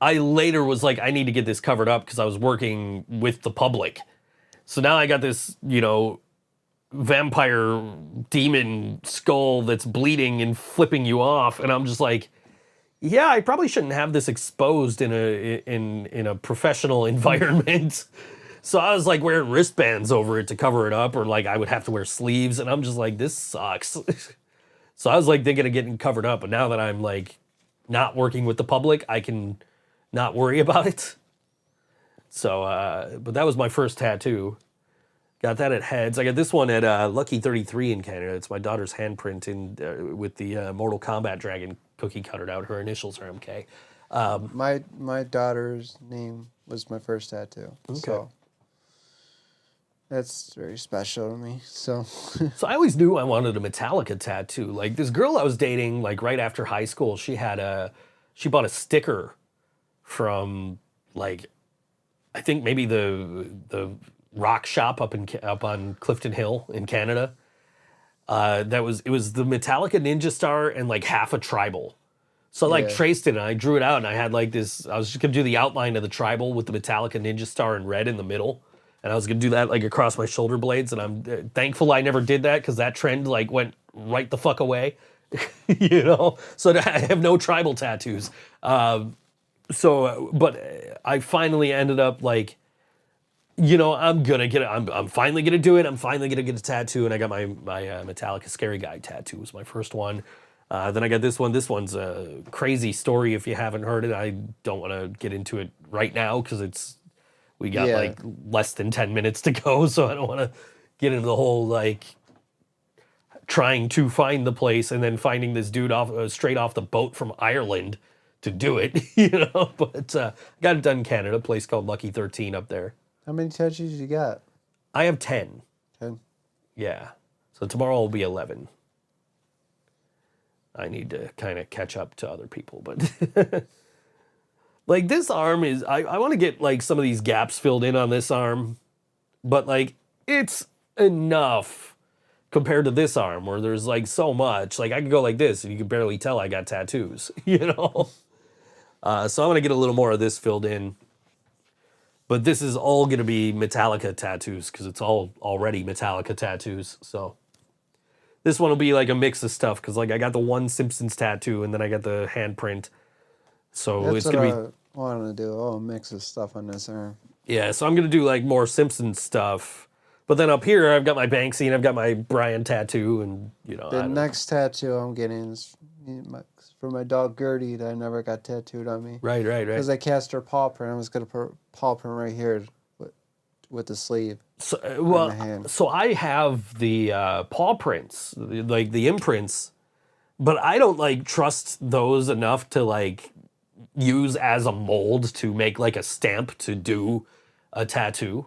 I later was like, I need to get this covered up because I was working with the public. So now I got this, you know, vampire demon skull that's bleeding and flipping you off. And I'm just like... Yeah, I probably shouldn't have this exposed in a professional environment. So I was like wearing wristbands over it to cover it up, or like I would have to wear sleeves, and I'm just like, this sucks. So I was like thinking of getting covered up, but now that I'm like not working with the public, I can not worry about it. So, but that was my first tattoo. Got that at Heads. I got this one at Lucky 33 in Canada. It's my daughter's handprint with the Mortal Kombat dragon cookie cuttered out. Her initials are MK. My daughter's name was my first tattoo. Okay. So that's very special to me. So I always knew I wanted a Metallica tattoo. Like this girl I was dating, like right after high school, she bought a sticker from like, I think maybe the rock shop up on Clifton Hill in Canada. It was the Metallica Ninja Star and like half a tribal. So I traced it and I drew it out and I had like this, I was just gonna do the outline of the tribal with the Metallica Ninja Star in red in the middle. And I was gonna do that like across my shoulder blades, and I'm thankful I never did that because that trend like went right the fuck away. You know? So I have no tribal tattoos. But I finally ended up like, you know, I'm finally gonna do it. I'm finally gonna get a tattoo, and I got my Metallica Scary Guy tattoo was my first one. Then I got this one. This one's a crazy story. If you haven't heard it, I don't want to get into it right now because we got like less than 10 minutes to go, so I don't want to get into the whole like trying to find the place and then finding this dude straight off the boat from Ireland to do it, you know. But I got it done in Canada, a place called Lucky 13 up there. How many tattoos you got? I have 10. 10? Yeah. So tomorrow will be 11. I need to kind of catch up to other people, but like this arm is, I want to get like some of these gaps filled in on this arm, but like it's enough compared to this arm where there's like so much. Like I could go like this and you can barely tell I got tattoos, you know? So I want to get a little more of this filled in. But this is all going to be Metallica tattoos because it's all already Metallica tattoos. So this one will be like a mix of stuff because like I got the one Simpsons tattoo and then I got the handprint. So that's it's going to be... I wanted to do a mix of stuff on this arm. Yeah, so I'm going to do like more Simpsons stuff. But then up here I've got my Banksy and I've got my Brian tattoo and, you know. The next tattoo I'm getting is my for my dog Gertie that I never got tattooed on me. Right. Because I cast her paw print. I was gonna put paw print right here with the sleeve. So, so I have the paw prints, like the imprints, but I don't like trust those enough to like use as a mold to make like a stamp to do a tattoo.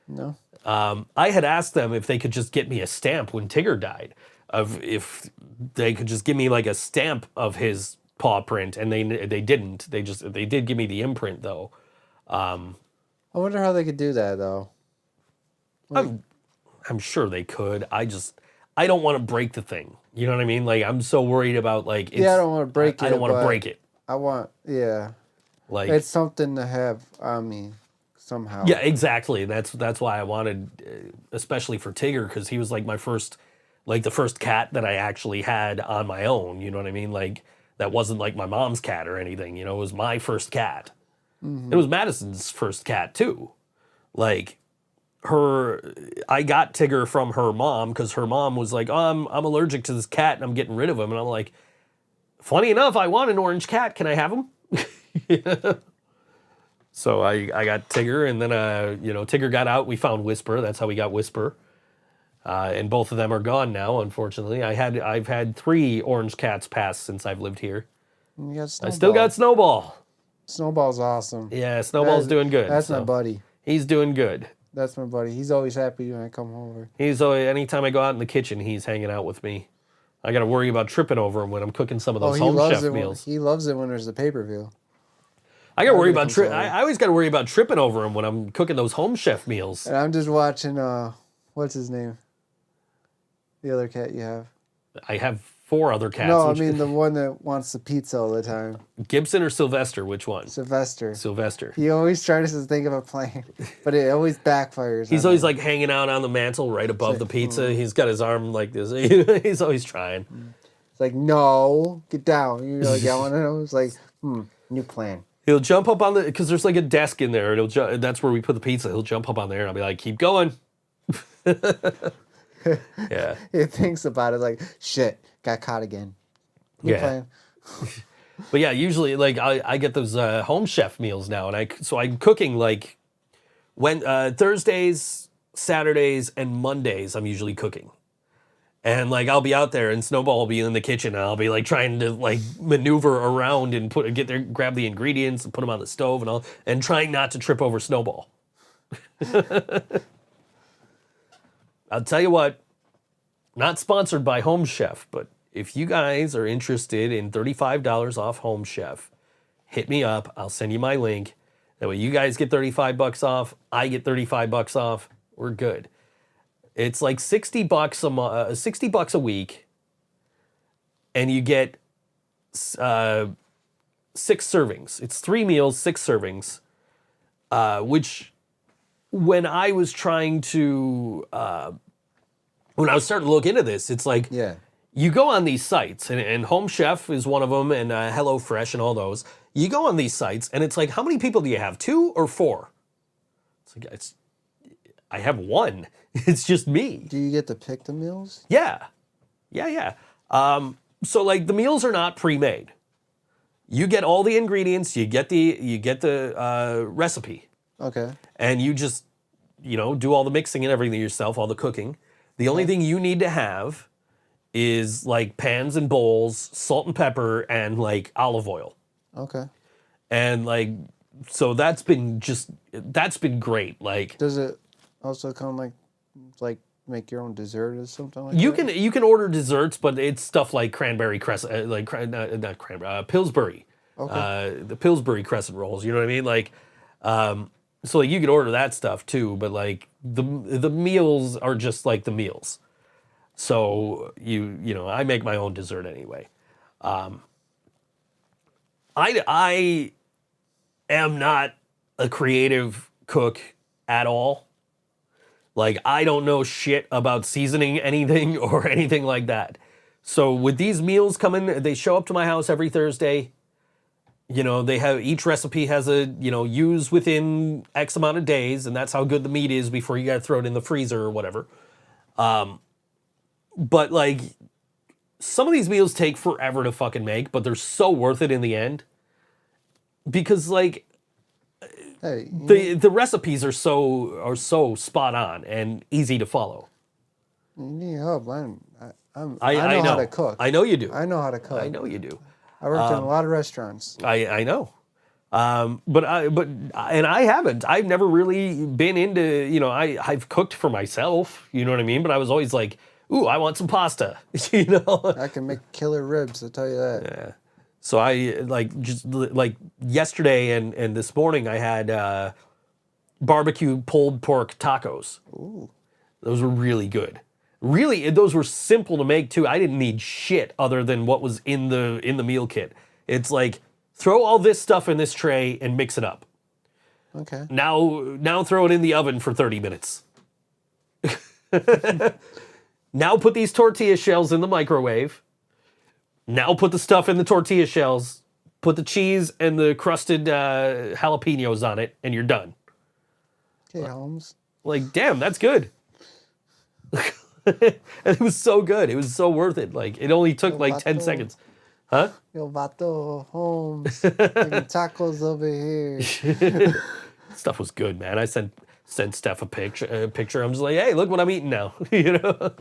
No. I had asked them if they could just get me a stamp when Tigger died, of if they could just give me like a stamp of his paw print, and they didn't. They did give me the imprint though. I wonder how they could do that though. Like, I'm sure they could. I don't want to break the thing. You know what I mean? Like I'm so worried about like. I don't want to break it. I don't want to break it. I want, like it's something to have on me somehow. Yeah, exactly. That's why I wanted, especially for Tigger, because he was like my first, like the first cat that I actually had on my own. You know what I mean? Like that wasn't like my mom's cat or anything. You know, it was my first cat. It was Madison's first cat too. Like I got Tigger from her mom because her mom was like, "Oh, I'm allergic to this cat and I'm getting rid of him." And I'm like, funny enough, I want an orange cat. Can I have him? So I got Tigger, and then Tigger got out. We found Whisper. That's how we got Whisper. And both of them are gone now, unfortunately. I've had 3 orange cats pass since I've lived here. You got I still got Snowball. Snowball's awesome. Yeah, Snowball's doing good. That's my buddy. He's doing good. That's my buddy. He's always happy when I come over. He's always, anytime I go out in the kitchen, he's hanging out with me. I got to worry about tripping over him when I'm cooking some of those home chef meals. He loves it when there's the pay-per-view. I got to worry about I always got to worry about tripping over him when I'm cooking those home chef meals. And I'm just watching what's his name? The other cat you have. I have 4 other cats. No, I mean the one that wants the pizza all the time. Gibson or Sylvester? Which one? Sylvester. He always tries to think of a plan, but it always backfires. He's always like hanging out on the mantle right above the pizza. He's got his arm like this. He's always trying. It's like, no, get down. You're like yelling at him. It's like, new plan. He'll jump up on because there's like a desk in there. And that's where we put the pizza. He'll jump up on there and I'll be like, keep going. Yeah. He thinks about it like, shit, got caught again. New plan. But yeah, usually like I get those home chef meals now, and I'm cooking like when Thursdays, Saturdays, and Mondays. I'm usually cooking, and like I'll be out there, and Snowball will be in the kitchen, and I'll be like trying to like maneuver around and grab the ingredients and put them on the stove and trying not to trip over Snowball. I'll tell you what, not sponsored by Home Chef, but if you guys are interested in $35 off Home Chef, hit me up. I'll send you my link. That way you guys get $35 off. I get $35 off. We're good. It's like $60 $60 a week, and you get 6 servings. It's 3 meals, 6 servings, which when I was trying to, when I was starting to look into this, it's like, you go on these sites, and Home Chef is one of them, and HelloFresh and all those. You go on these sites, and it's like, how many people do you have? 2 or 4? It's like, I have 1. It's just me. Do you get to pick the meals? Yeah. So like the meals are not pre-made. You get all the ingredients. You get the recipe. Okay. And you just, do all the mixing and everything yourself, all the cooking. The only thing you need to have is like pans and bowls, salt and pepper, and like olive oil. Okay. And like, so that's been great. Like, does it also come like make your own dessert or something like that? You can order desserts, but it's stuff like cranberry crescent, not cranberry, Pillsbury. Okay. The Pillsbury crescent rolls. You know what I mean? Like, so like you could order that stuff too, but like the meals are just like the meals. So I make my own dessert anyway. I am not a creative cook at all. Like, I don't know shit about seasoning anything or anything like that. So with these meals coming, they show up to my house every Thursday. They have, each recipe has a, use within X amount of days, and that's how good the meat is before you gotta throw it in the freezer or whatever. But like, some of these meals take forever to fucking make, but they're so worth it in the end. Because like the recipes are so spot on and easy to follow. You need help. I know how to cook. I know you do. I know how to cook. I know you do. I worked in a lot of restaurants. I know. But I haven't. I've never really been into, you know, I've cooked for myself, you know what I mean? But I was always like, ooh, I want some pasta, you know? I can make killer ribs, I'll tell you that. Yeah. So I like yesterday and this morning I had barbecue pulled pork tacos. Ooh. Those were really good. Really, those were simple to make too. I didn't need shit other than what was in the meal kit. It's like, throw all this stuff in this tray and mix it up. Okay. Now throw it in the oven for 30 minutes. Now put these tortilla shells in the microwave. Now put the stuff in the tortilla shells. Put the cheese and the crusted jalapenos on it, and you're done. Okay, Holmes. Like, damn, that's good. And it was so good. It was so worth it. Like, it only took like 10 seconds. Huh? Yo, vato, Holmes. Making tacos over here. Stuff was good, man. I sent Steph a picture. I'm just like, hey, look what I'm eating now. You know,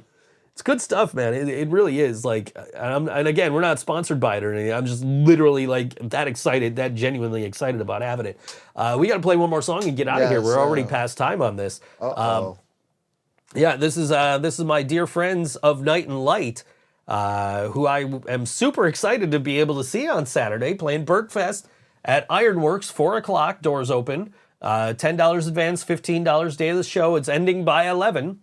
it's good stuff, man. It really is. Like, and again, we're not sponsored by it or anything. I'm just literally like that excited, that genuinely excited about having it. We got to play one more song and get out of here. We're already past time on this. Yeah, this is my dear friends of Night and Light, who I am super excited to be able to see on Saturday, playing Burt Fest at Ironworks, 4 o'clock, doors open. $10 advance, $15 day of the show. It's ending by 11.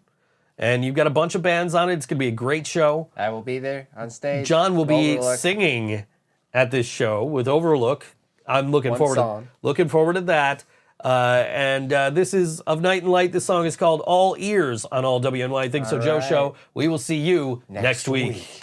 And you've got a bunch of bands on it. It's going to be a great show. I will be there on stage. John will be singing at this show with Overlook. I'm looking forward to that. And this is of Night and Light. This song is called All Ears on All WNY Think So Joe Show. We will see you next week.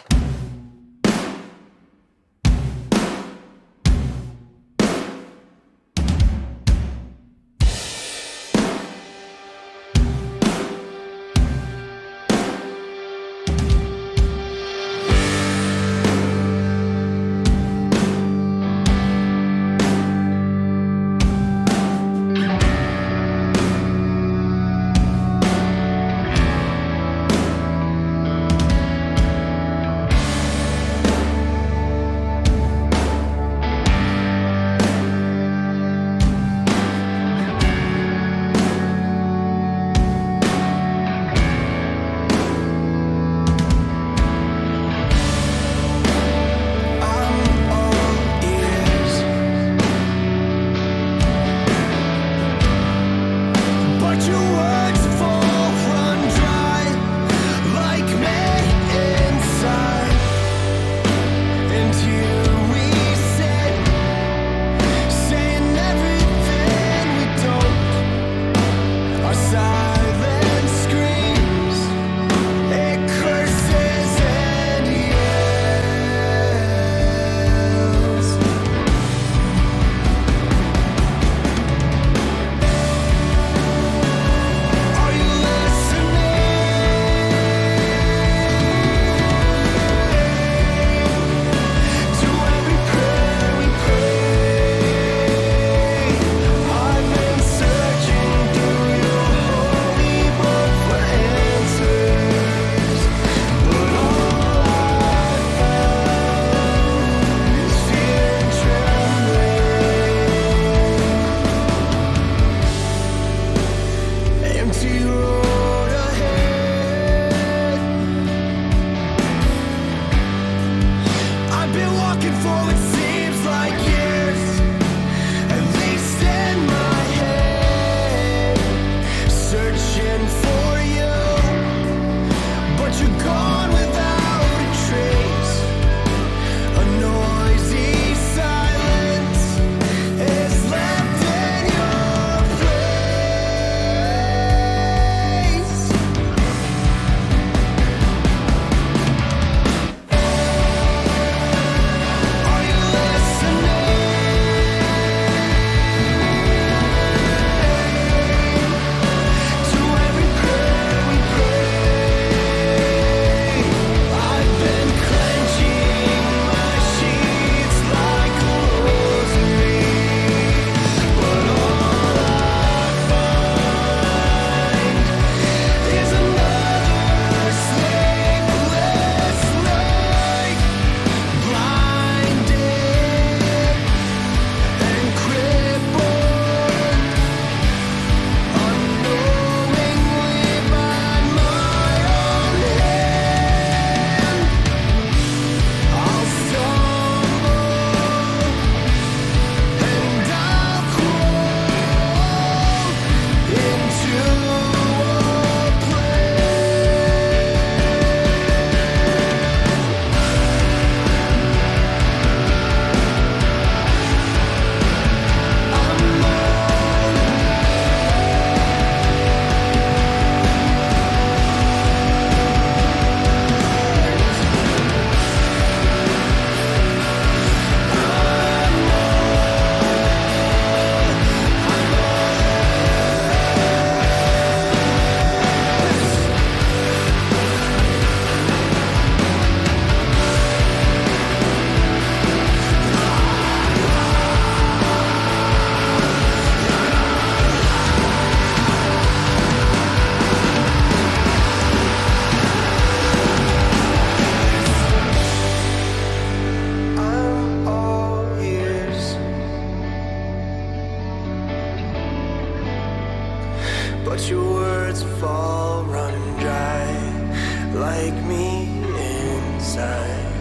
like me inside.